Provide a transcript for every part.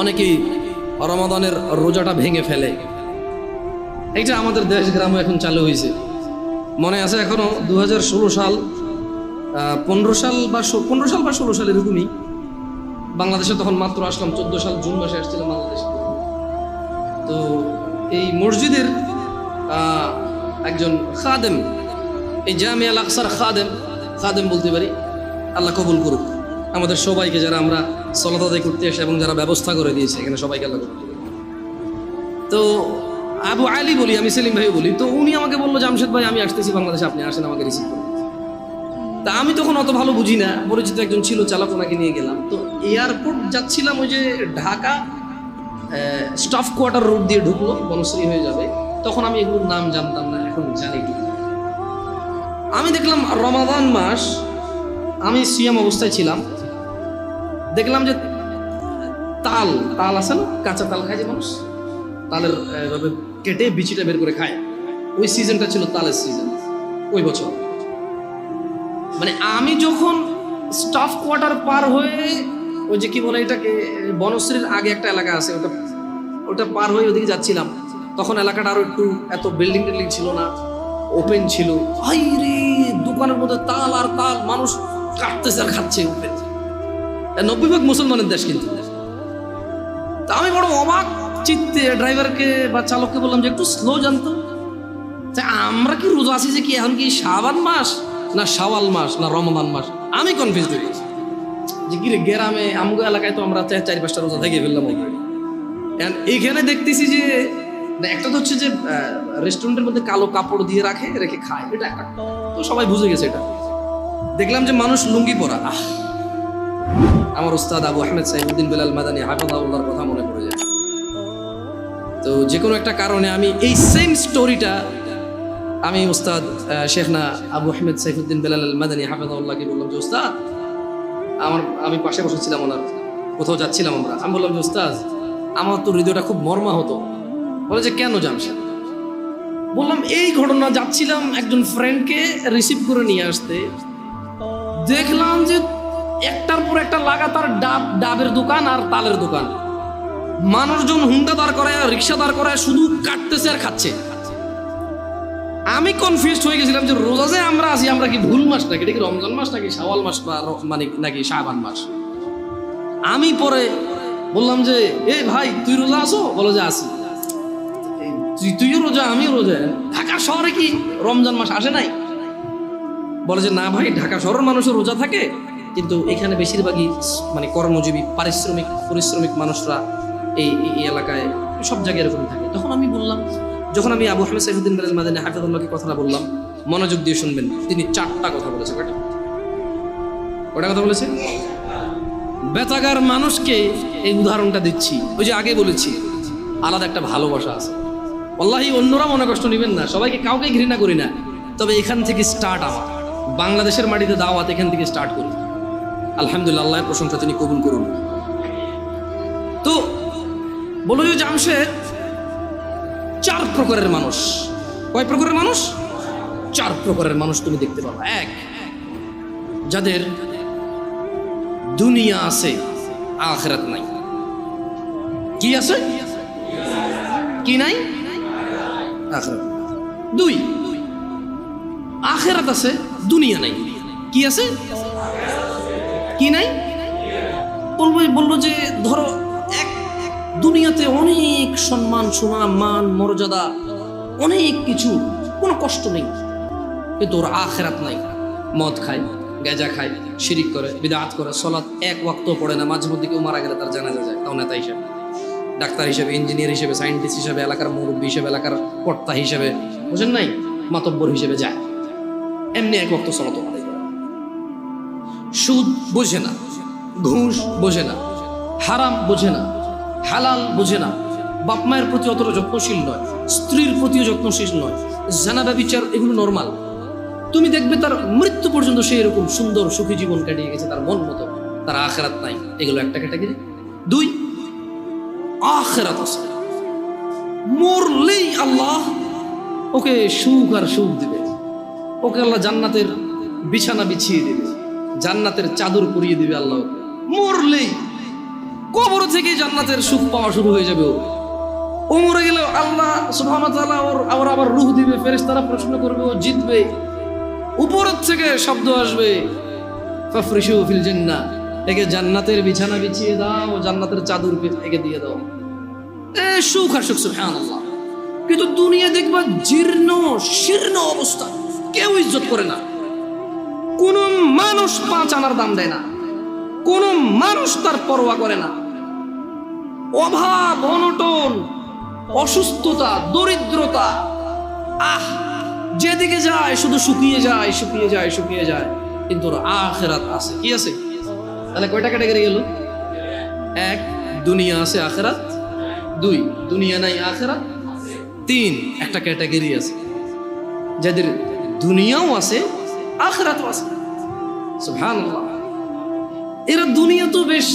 অনেকেই রমাদানের রোজাটা ভেঙে ফেলে। এইটা আমাদের দেশ গ্রামে এখন চালু হয়েছে। মনে আছে এখনো 2016 সাল 15 সাল বা 16 সাল এরকমই বাংলাদেশে তখন মাত্র আসলাম, 14 সাল জুন মাসে আসছিলাম বাংলাদেশে। তো এই মসজিদের একজন খাদেম, এই জামিয়া আল আকসার খাদেম বলতে পারি, আল্লাহ কবুল করুক আমাদের সবাইকে, যারা আমরা সালাত আদায় করতে এসে এবং যারা ব্যবস্থা করে দিয়েছে এখানে সবাইকে আল্লাহ কবুল করুক। তো আবু আলী বলি, আমি সেলিম ভাই বলি। তো উনি আমাকে বললো, জামশেদ ভাই আমি আসতেছি বাংলাদেশে, আপনি আসেন আমাকে রিসিভ করুন। তা আমি তখন অত ভালো বুঝি না, পরিচিত একজন ছিল চালক, ওনাকে নিয়ে গেলাম। তো এয়ারপোর্ট যাচ্ছিলাম, ওই যে ঢাকা স্টাফ কোয়ার্টার রোড দিয়ে ঢুকলো, বনশ্রী হয়ে যাবে। তখন আমি এগুলোর নাম জানতাম না, এখন জানি কি। আমি দেখলাম রমাদান মাস, আমি সিয়াম অবস্থায় ছিলাম, দেখলাম যে তাল আছে না, কাঁচা তাল খায় যে মানুষ, তালের কেটে বিচিটা বের করে খায়। ওই সিজনটা ছিল তালের সিজন ওই বছর। মানে আমি যখন স্টাফ কোয়ার্টার পার হয়ে ওই যে কি বলে এটাকে, বনশ্রীর আগে একটা এলাকা আছে, ওটা পার হয়ে ওদিকে যাচ্ছিলাম, তখন এলাকাটা আরো একটু এত বিল্ডিং টিল্ডিং ছিল না, ওপেন ছিল। হাই রে, দোকানের মধ্যে তাল আর তাল, মানুষ কাটতেছে আর খাচ্ছে। 90% মুসলমানের দেশ কিন্তু। তা আমি বড় অবাক চিত্তে ড্রাইভারকে বা চালককে বললাম যে একটু স্লো জানতো, আমরা কি রোজা আছি যে কি এখন কি শাবান মাস না শাওয়াল মাস না রমজান মাস? আমি কনফিউজ হয়ে গেছি যে কি রে, গ্রামে আমগো এলাকায় তো আমরা 4-5টা রোজা থেকে ফেললাম অলরেডি। এইখানে দেখতেছি যে একটা তো হচ্ছে যে রেস্টুরেন্টের মধ্যে কালো কাপড় দিয়ে রেখে খায়, এটা একটা তো সবাই বুঝে গেছে। এটা দেখলাম যে মানুষ লুঙ্গি পরা। আমার উস্তাদ আবু আহমেদ সাইফুদ্দিন বেলাল মাদানী হাফিজাহুল্লাহর কথা মনে পড়ে যায়। তো যে কোনো একটা কারণে আমি এই সেম স্টোরিটা আমি উস্তাদ শেখনা আবু আহমেদ সাইফুদ্দিন বেলাল মাদানী হাফিজাহুল্লাহকে বললাম যে উস্তাদ, আমি পাশে বসেছিলাম ওনার, কোথাও যাচ্ছিলাম আমরা, আমি বললাম যে উস্তাদ আমার তো হৃদয়টা খুব মর্মা হতো। বলে যে কেন জামশেদ? বললাম এই ঘটনা, যাচ্ছিলাম একজন ফ্রেন্ডকে রিসিভ করে নিয়ে আসতে, দেখলাম যে একটার পর একটা লাগাতার ডাবের দোকান আর তালের দোকান, মানুষজন হুন্ডা দাঁড় করায়, রিক্সা দাঁড় করায়, শুধু কাটতেছে আর খাচ্ছে। আমি কনফিউজড হয়ে গেছিলাম যে রোজা যে আমরা আছি, আমরা কি ভুল মাস নাকি, এটা কি রমজান মাস নাকি শাওয়াল মাস বা মানে নাকি শাবান মাস? আমি পরে বললাম যে এ ভাই তুই রোজা আছো? বলো যে আছি। তুইও রোজা আমিও রোজা, ঢাকা শহরে কি রমজান মাস আসে নাই? বলে যে না ভাই, ঢাকা শহরের মানুষের রোজা থাকে, কিন্তু এখানে বেশিরভাগই মানে কর্মজীবী পরিশ্রমিক মানুষরা এই এলাকায় সব জায়গায় এরকম থাকে। তখন আমি বললাম, যখন আমি আবু আহমেদ সাইফুদ্দিন বেলাল মাদানী হাফিজাহুল্লাহকে কথাটা বললাম, মনোযোগ দিয়ে শুনবেন, তিনি 4টা কথা বলেছে। কয়টা কথা বলেছে? বেতাগার মানুষকে এই উদাহরণটা দিচ্ছি, ওই যে আগে বলেছি আলাদা একটা ভালোবাসা আছে। আল্লাহি অন্যরা মনে কষ্ট নেবেন না, সবাইকে কাউকে ঘৃণা করি না, তবে এখান থেকে স্টার্ট আমার বাংলাদেশের মাটিতে দাওয়াত এখান থেকে স্টার্ট করি। আলহামদুলিল্লাহ, আল্লাহর প্রশংসা তিনি কবুল করুন। তো বলো যে জামশেদ 4 প্রকারের মানুষ। কয় প্রকারের মানুষ? 4 প্রকারের মানুষ তুমি দেখতে পাবা। 1, যাদের দুনিয়া আছে আখিরাত নাই। কি আছে? কি নাই? আখিরাত। 2, আখিরাত আছে, দুনিয়া নাই। কি আছে? কি নাই? বলবো যে ধরো দুনিয়াতে অনেক সম্মান, সুনাম, মান, মর্যাদা, অনেক কিছু, কোনো কষ্ট নেই, কিন্তু ওর আখিরাত নাই। মদ খায়, গাঁজা খায়, শিরিক করে, বিদআত করে, সালাত 1 ওয়াক্ত পড়ে না, মাঝে মধ্যে কেউ মারা গেলে তার জানাজা যায়, তাও নেতা হিসেবে, ডাক্তার হিসেবে, ইঞ্জিনিয়ার হিসেবে, সায়েন্টিস্ট হিসেবে, এলাকার মুরব্বী হিসেবে, এলাকার কর্তা হিসেবে, বুঝেন নাই, মাতব্বর হিসেবে যায়, এমনি 1 ওয়াক্ত সালাত পড়ে। সুদ বোঝে না, ঘুষ বোঝে না, হারাম বোঝে না, হালাল বোঝে না, বাপ মায়ের প্রতি অতটা যত্নশীল নয়, স্ত্রীর প্রতিও যত্নশীল নয়, জানা ব্যভিচার এগুলো নর্মাল। তুমি দেখবে তার মৃত্যু পর্যন্ত সে এরকম সুন্দর সুখী জীবন কাটিয়ে গেছে তার মন মতো, তার আখিরাত নাই। এগুলো একটা ক্যাটাগরি। 2, আখিরাত আছে, মরলেই আল্লাহ ওকে সুখ আর সুখ দিবে, ওকে আল্লাহ জান্নাতের বিছানা বিছিয়ে দিবে, জান্নাতের চাদর পরিয়ে দিবে আল্লাহ মরলেই। কবর থেকে জান্নাতের সুখ পাওয়া শুরু হয়ে যাবে। ও মরে গেলে আল্লাহ সুবহানাহু ওয়া তাআলা ওর আবার রূহ দিবে, ফেরেশতারা প্রশ্ন করবে, ও জিতবে। উপরের থেকে শব্দ আসবে, ফাফরিশু ফিল জান্নাহ, একে জান্নাতের বিছানা বিছিয়ে দাও, জান্নাতের চাদর একে দিয়ে দাও। সুখ আর সুখ, সুবহানাল্লাহ। কিন্তু দুনিয়া দেখবা জীর্ণ শীর্ণ অবস্থা, কেউ ইজ্জত করে না, কোন মানুষ 5 আনার দাম দেয় না, কোন মানুষ তার পরোয়া করে না। অভাব, অনটন, অসুস্থতা, দরিদ্রতা, যেদিকে যায় শুধু শুকিয়ে যায়, শুকিয়ে যায়, শুকিয়ে যায়। কিন্তু আখিরাত আছে, কি আছে? তাহলে কয়টা ক্যাটাগরি গেল? 1, দুনিয়া আছে, আখিরাত 2, দুনিয়া নাই, আখিরাত 3। একটা ক্যাটাগরি আছে যাদের দুনিয়াও আছে, আখিরাতও আছে। সুবহানাল্লাহ। এরা দুনিয়া তো বেশ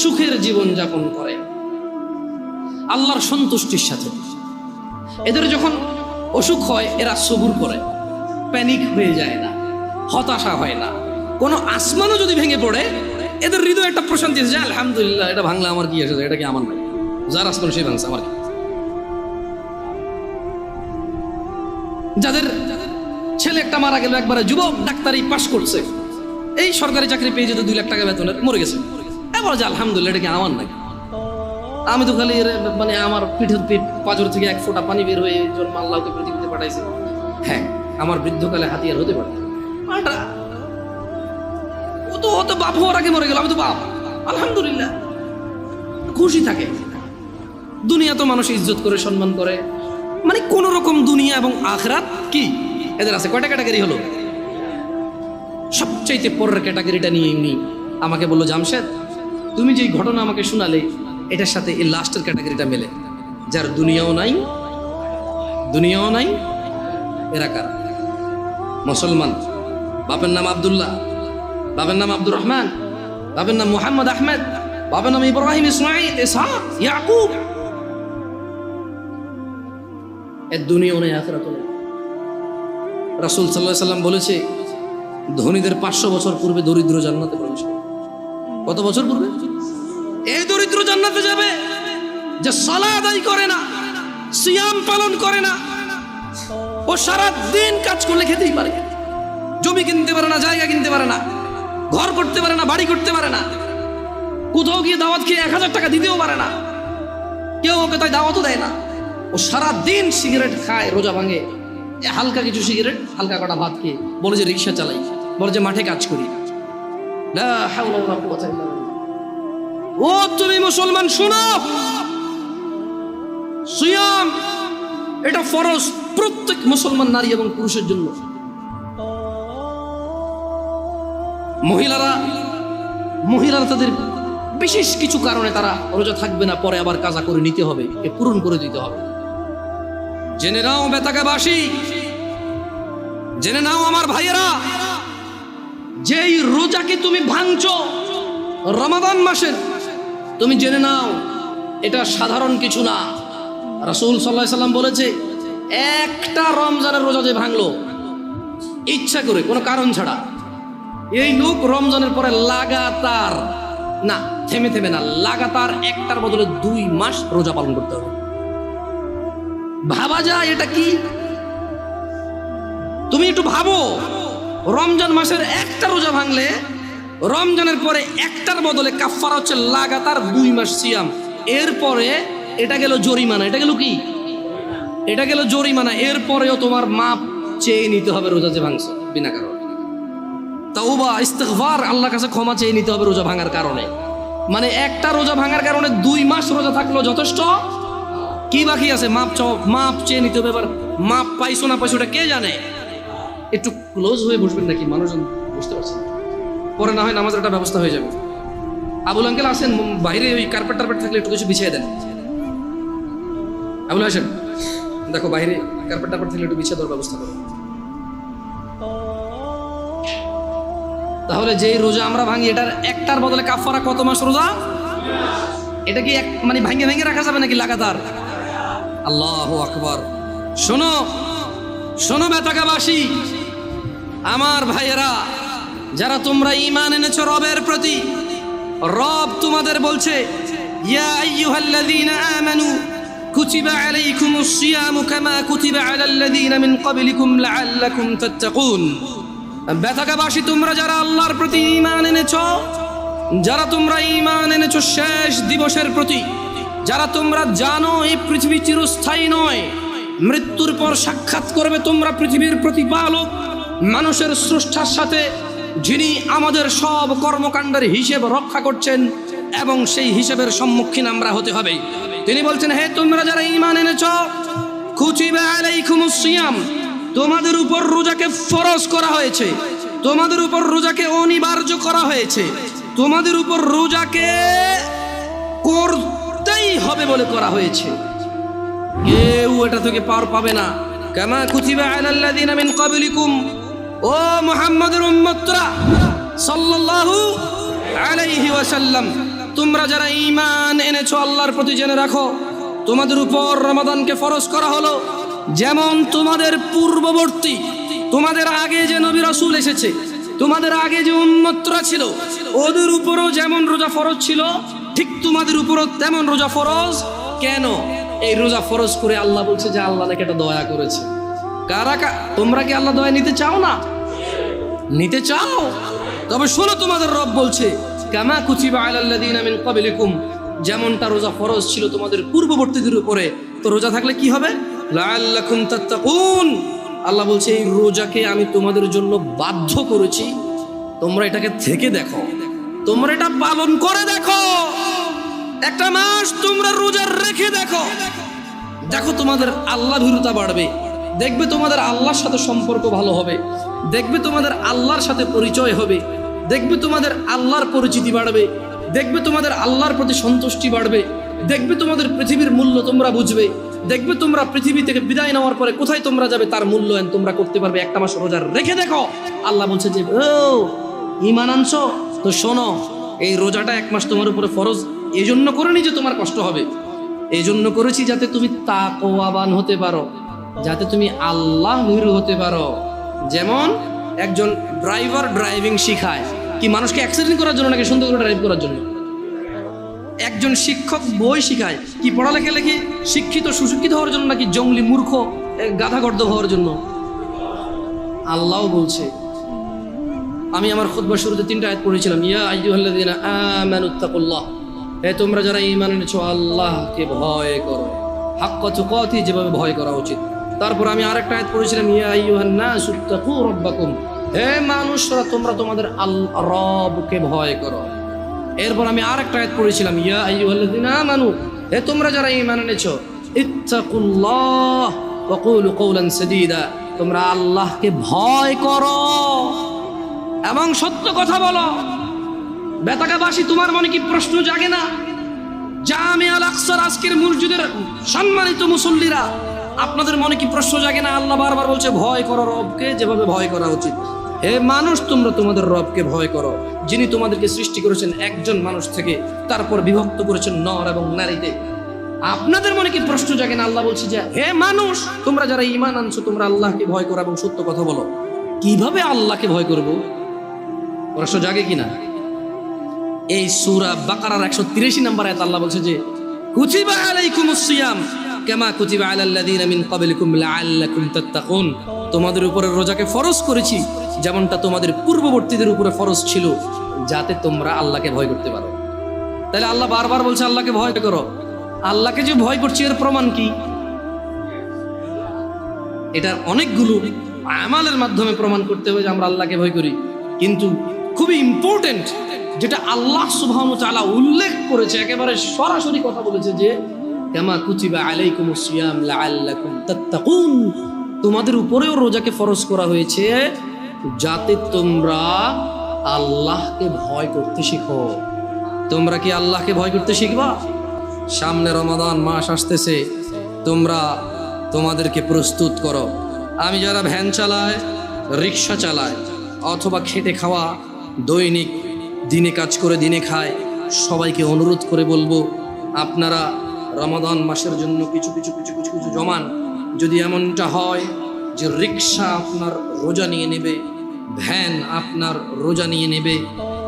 সুখের জীবন যাপন করে আল্লাহর সন্তুষ্টির সাথে। এদের যখন অসুখ হয় এরা সবুর করে, প্যানিক হয়ে যায় না, হতাশা হয় না। কোনো আসমানও যদি ভেঙে পড়ে এদের হৃদয়ে একটা প্রশান্তি আছে, আলহামদুলিল্লাহ, এটা ভাঙলে আমার কি এসেছে, এটা কি আমার নাই, যার আসমান সেই ভাঙছে, আমার কি। যাদের ছেলে একটা মারা গেল, একবারে যুবক, ডাক্তারি পাশ করছে, এই সরকারি চাকরি পেয়ে যেত 2 লাখ টাকা বেতনের, মরে গেছে, এবার যে আলহামদুলিল্লাহ, এটা কি আমার নাকি, আমি তো খালি মানে আমার পিঠের পাঁজর থেকে 1 ফোঁটা পানি বের হয়ে জন্ম আল্লাহকে পৃথিবীতে পাঠাইছে। হ্যাঁ, আমার বৃদ্ধকালে হাতিয়ার হতে পারে, ও তো হয়তো বাপ হওয়ার আগে মরে গেল, আমি তো বাপ, আলহামদুলিল্লাহ, খুশি থাকে। দুনিয়া তো মানুষ ইজ্জত করে, সম্মান করে, মানে কোন রকম দুনিয়া এবং আখিরাত কি এদের আছে। কয়টা ক্যাটাগরি হলো? সবচাইতে পরের ক্যাটাগরিটা নিয়ে এমনি আমাকে বললো, জামশেদ, তুমি যে ঘটনা আমাকে শোনালে এটার সাথে এই লাস্টের ক্যাটাগরিটা মেলে, যার দুনিয়াও নাই, দুনিয়াও নাই। এরা কারা? মুসলমান, বাপের নাম আব্দুল্লাহ, বাপের নাম আব্দুর রহমান, বাপের নাম মুহাম্মদ আহমেদ, বাপের নাম ইব্রাহিম, ইসমাইল, ইসহাক, ইয়াকুব। এর দুনিয়াও নেই, আখিরাতও নেই। রাসূল সাল্লাল্লাহু আলাইহি ওয়াসাল্লাম বলেছে, ধনীদের 500 বছর পূর্বে দরিদ্র জান্নাতে প্রবেশ করবে। কত বছর পূর্বে? এই দরিদ্র জান্নাতে যাবে যে সালাত আদায় করে না, সিয়াম পালন করে না, ও সারা দিন কাজ করলে খেতেই পারে, জমি কিনতে পারে না, জায়গা কিনতে পারে না, ঘর করতে পারে না, বাড়ি করতে পারে না, কোথাও গিয়ে দাওয়াত খেয়ে 1000 টাকা দিতেও পারে না, কেউ ওকে তাই দাওয়াতও দেয় না। ও সারা দিন সিগারেট খায়, রোজা ভাঙে, হালকা কিছু সিগারেট, হালকা কটা ভাত খেয়ে বলে যে রিক্সা চালাই, বলে যে মাঠে কাজ করি। লা হাওলা ওয়ালা কুওয়াতা ইল্লা বিল্লাহ। ও তুমি মুসলমান শোনো, সিয়াম এটা ফরজ প্রত্যেক মুসলমান নারী এবং পুরুষের জন্য। মহিলারা তাদের বিশেষ কিছু কারণে তারা রোজা থাকবে না, পরে আবার কাজা করে নিতে হবে, এ পূরণ করে দিতে হবে। জেনে নাও বেতাকাবাসী, জেনে নাও আমার ভাইয়েরা, যেই রোজাকে তুমি ভাঙছো রমাদান মাসের, তুমি জেনে নাও এটা সাধারণ কিছু না। রাসূল সাল্লাল্লাহু আলাইহি সাল্লাম বলেছে, একটা রমজানের রোজা যে ভাঙলো ইচ্ছা করে, কোনো কারণ ছাড়া, এই লোক রমজানের পরে লাগাতার না, থেমে থেমে না, লাগাতার একটার বদলে 2 মাস রোজা পালন করতে হবে। ভাবা যায় এটা কি? তুমি একটু ভাবো, রমজান মাসের একটা রোজা ভাঙলে রমজানের পরে একটার বদলে কাফারা হচ্ছে লাগাতার 2 মাস সিয়াম। এরপরে এটা গেল জরিমানা, এটা গেল কি? এটা গেল জরিমানা। এরপরেও তোমার মাপ চেয়ে নিতে হবে রোজা যে ভাঙছো বিনা কারণে। তাওবা, ইস্তিগফার, আল্লাহর কাছে ক্ষমা চেয়ে নিতে হবে রোজা ভাঙার কারণে। মানে একটা রোজা ভাঙার কারণে 2 মাস রোজা থাকলো যথেষ্ট, কি বাকি আছে? মাপ চেয়ে নিতে হবে। এবার মাপ পাইছো না পাইছো এটা কে জানে? একটু ক্লোজ হয়ে বসবেন নাকি, মানুষজন বুঝতে পারছেন, পরে না হয় নামাজের একটা ব্যবস্থা হয়ে যাবে। আবুল আঙ্কেল আসেন, বাইরে ওই কার্পেট থাকলে একটু কিছু বিছিয়ে দেন। আবুল আসেন, দেখো বাইরে কার্পেট থাকলে একটু বিছিয়ে দেওয়ার ব্যবস্থা করো। তাহলে যেই রোজা আমরা ভাঙি, এটার একটার বদলে কাফারা কত মাস রোজা? এটা কি মানে ভাঙে রাখা যাবে নাকি লাগাতার? আল্লাহু আকবার। শোনো শোনো বেতাকাবাসী, আমার ভাইয়েরা, যারা তোমরা ঈমান এনেছো রবের প্রতি, রব তোমাদের বলছে, ইয়া আইয়ুহাল্লাযীনা আমানু কুতিবা আলাইকুমুস সিয়ামু কামা কুতিবা আলাল্লাযীনা মিন ক্বাবলিকুম লাআল্লাকুম তাত্তাকুন। বেতাকাবাসী, তোমরা যারা আল্লাহর প্রতি ঈমান এনেছো, যারা তোমরা ঈমান এনেছো শেষ দিবসের প্রতি, যারা তোমরা জানো এই পৃথিবী চিরস্থায়ী নয়, মৃত্যুর পর সাক্ষাৎ করবে তোমরা পৃথিবীর প্রতিপালক মানুষের স্রষ্টার সাথে, যিনি আমাদের সব কর্মকাণ্ডের হিসেব রক্ষা করছেন এবং সেই হিসেবের সম্মুখীন আমরা হতে হবে। তিনি বলছেন, হে তোমরা যারা ঈমান এনেছো, কুতিবা আলাইকুমুস সিয়াম, তোমাদের উপর রোজাকে ফরজ করা হয়েছে, তোমাদের উপর রোজাকে অনিবার্য করা হয়েছে, তোমাদের উপর রোজাকে করতেই হবে বলে করা হয়েছে। কেউ এটা থেকে পার পাবে না। কামা কুতিবা আলাল্লাযীনা মিন ক্বাবলিকুম, ও মুহাম্মদের উম্মতরা সাল্লাল্লাহু আলাইহি ওয়াসাল্লাম, তোমরা যারা ঈমান এনেছো আল্লাহর প্রতি, জেনে রাখো তোমাদের উপর রমাদানকে ফরজ করা হলো যেমন তোমাদের পূর্ববর্তী, তোমাদের আগে যে নবী রাসূল এসেছে, তোমাদের আগে যে উম্মতরা ছিল, ওদের উপরও যেমন রোজা ফরজ ছিল, ঠিক তোমাদের উপরও তেমন রোজা ফরজ। কেন এই রোজা ফরজ করে আল্লাহ বলছে যে আল্লাহ নাকি এটা দয়া করেছে। তোমরা কি আল্লাহ দয়া নিতে চাও না? নিতে চাও? তবে শোনো, তোমাদের রব বলছে, কামা কুতিবা আলাল্লাযীনা মিন ক্বাবলিকুম, যেমনটা রোজা ফরজ ছিল তোমাদের পূর্ববর্তীদের উপরে, তো রোজা থাকলে কি হবে? লাআল্লাকুম তাত্তাকুন। আল্লাহ বলছে এই রোজাকে আমি তোমাদের জন্য বাধ্য করেছি, তোমরা এটাকে থেকে দেখো, তোমরা এটা পালন করে দেখো, একটা মাস তোমরা রোজা রেখে দেখো, দেখো তোমাদের আল্লাহ ভীরুতা বাড়বে, দেখবে তোমাদের আল্লাহর সাথে সম্পর্ক ভালো হবে, দেখবে তোমাদের আল্লাহর সাথে পরিচয় হবে, দেখবে তোমাদের আল্লাহর পরিচিতি বাড়বে, দেখবে তোমাদের আল্লাহর প্রতি সন্তুষ্টি বাড়বে, দেখবে তোমাদের পৃথিবীর মূল্য তোমরা বুঝবে, দেখবে তোমরা পৃথিবী থেকে বিদায় নেওয়ার পরে কোথায় তোমরা যাবে তার মূল্যায়ন তোমরা করতে পারবে। একটা মাস রোজা রেখে দেখো। আল্লাহ বলছে যে ও ঈমান আনছো তো শোনো, এই রোজাটা এক মাস তোমার উপরে ফরজ এই জন্য করিনি যে তোমার কষ্ট হবে, এই জন্য করেছি যাতে তুমি তাকওয়াবান হতে পারো, যাতে তুমি আল্লাহ ভীরু হতে পারো। যেমন একজন ড্রাইভার ড্রাইভিং শিখায় কি মানুষকে অ্যাক্সিডেন্ট করার জন্য নাকি সুন্দর করে ড্রাইভ করার জন্য? একজন শিক্ষক বই শিখায় কি পড়ালেখা লেখে শিক্ষিত সুশিক্ষিত হওয়ার জন্য নাকি জঙ্গলি মূর্খ গাধাগর্দ হওয়ার জন্য? আল্লাহ বলছে, আমি আমার খুতবার শুরুতে 3টা আয়াত পড়েছিলাম, ইয়া আইয়ুহাল্লাযীনা আমানুত্তাকুল্লাহ, হে তোমরা যারা ঈমান এনেছো আল্লাহকে ভয় করো, হাক্কা তুকাতি, যেভাবে ভয় করা উচিত। তারপর আমি আরেকটা আয়াত পড়েছিলাম, ইয়া আইয়ুহান নাসুত্তাকু রাব্বাকুম, হে মানুষরা তোমরা তোমাদের রবকে ভয় করো। এরপর আমি আরেকটা আয়াত পড়েছিলাম, ইয়া আইয়ুহাল্লাযীনা আমানু, হে তোমরা যারা ঈমান এনেছো ইত্তাকুল্লাহ ওয়া কুলু কওলান সাদীদা, তোমরা আল্লাহকে ভয় করো এবং সত্য কথা বলো। বেতাকাবাসী, তোমার মনে কি প্রশ্ন জাগে না? জামে আল আকসার আজকের মসজিদের সম্মানিত মুসল্লিরা, আপনাদের মনে কি প্রশ্ন জাগে না? আল্লাহ বারবার বলছে ভয় করো রবকে, যেভাবে ভয় করা উচিত। হে মানুষ, তোমরা তোমাদের রবকে ভয় করো, যিনি তোমাদেরকে সৃষ্টি করেছেন একজন মানুষ থেকে, তারপর বিভক্ত করেছেন নর এবং নারীতে। আপনাদের মনে কি প্রশ্ন জাগে না? আল্লাহ বলছে যে হে মানুষ, তোমরা যারা ঈমান আনছো তোমরা আল্লাহকে ভয় করো এবং সত্য কথা বলো। কিভাবে আল্লাহকে ভয় করব? প্রশ্ন জাগে কিনা? এই সূরা বাকারার 183 নম্বর আয়াত আল্লাহ বলছে যে কুতিবা আলাইকুমুস সিয়াম কামা কুতিবা আলাল্লাযীনা মিন ক্বাবলিকুম লাআল্লাকুম তাত্তাকুন, তোমাদের উপরে রোজাকে ফরজ করেছি যেমনটা তোমাদের পূর্ববর্তীদের উপরে ফরজ ছিল, যাতে তোমরা আল্লাহকে ভয় করতে পারো। তাহলে আল্লাহ বারবার বলছে আল্লাহকে ভয় করো। আল্লাহকে যে ভয় করছি এর প্রমাণ কি? এটা অনেকগুলো আমালের মাধ্যমে প্রমাণ করতে হবে যে আমরা আল্লাহকে ভয় করি, কিন্তু খুবই ইম্পর্টেন্ট যেটা আল্লাহ সুবহানাহু ওয়া তাআলা উল্লেখ করেছে, একেবারে সরাসরি কথা বলেছে যে কামা কুতিবা আলাইকুমুস সিয়াম লাআল্লাকুম তাত্তাকুন, তোমাদের উপরেও রোজাকে ফরজ করা হয়েছে যাতে তোমরা আল্লাহকে ভয় করতে শিখো। তোমরা কি আল্লাহকে ভয় করতে শিখবা? সামনে রমাদান মাস আসতেছে, তোমরা তোমাদেরকে প্রস্তুত করো। আমি যারা ভ্যান চালায়, রিক্সা চালায়, অথবা খেটে খাওয়া, দৈনিক দিনে কাজ করে দিনে খায়, সবাইকে অনুরোধ করে বলবো আপনারা রমাদান মাসের জন্য কিছু কিছু কিছু কিছু কিছু জমান। যদি এমনটা হয় যে রিক্সা আপনার রোজা নিয়ে নেবে, ভ্যান আপনার রোজা নিয়ে নেবে,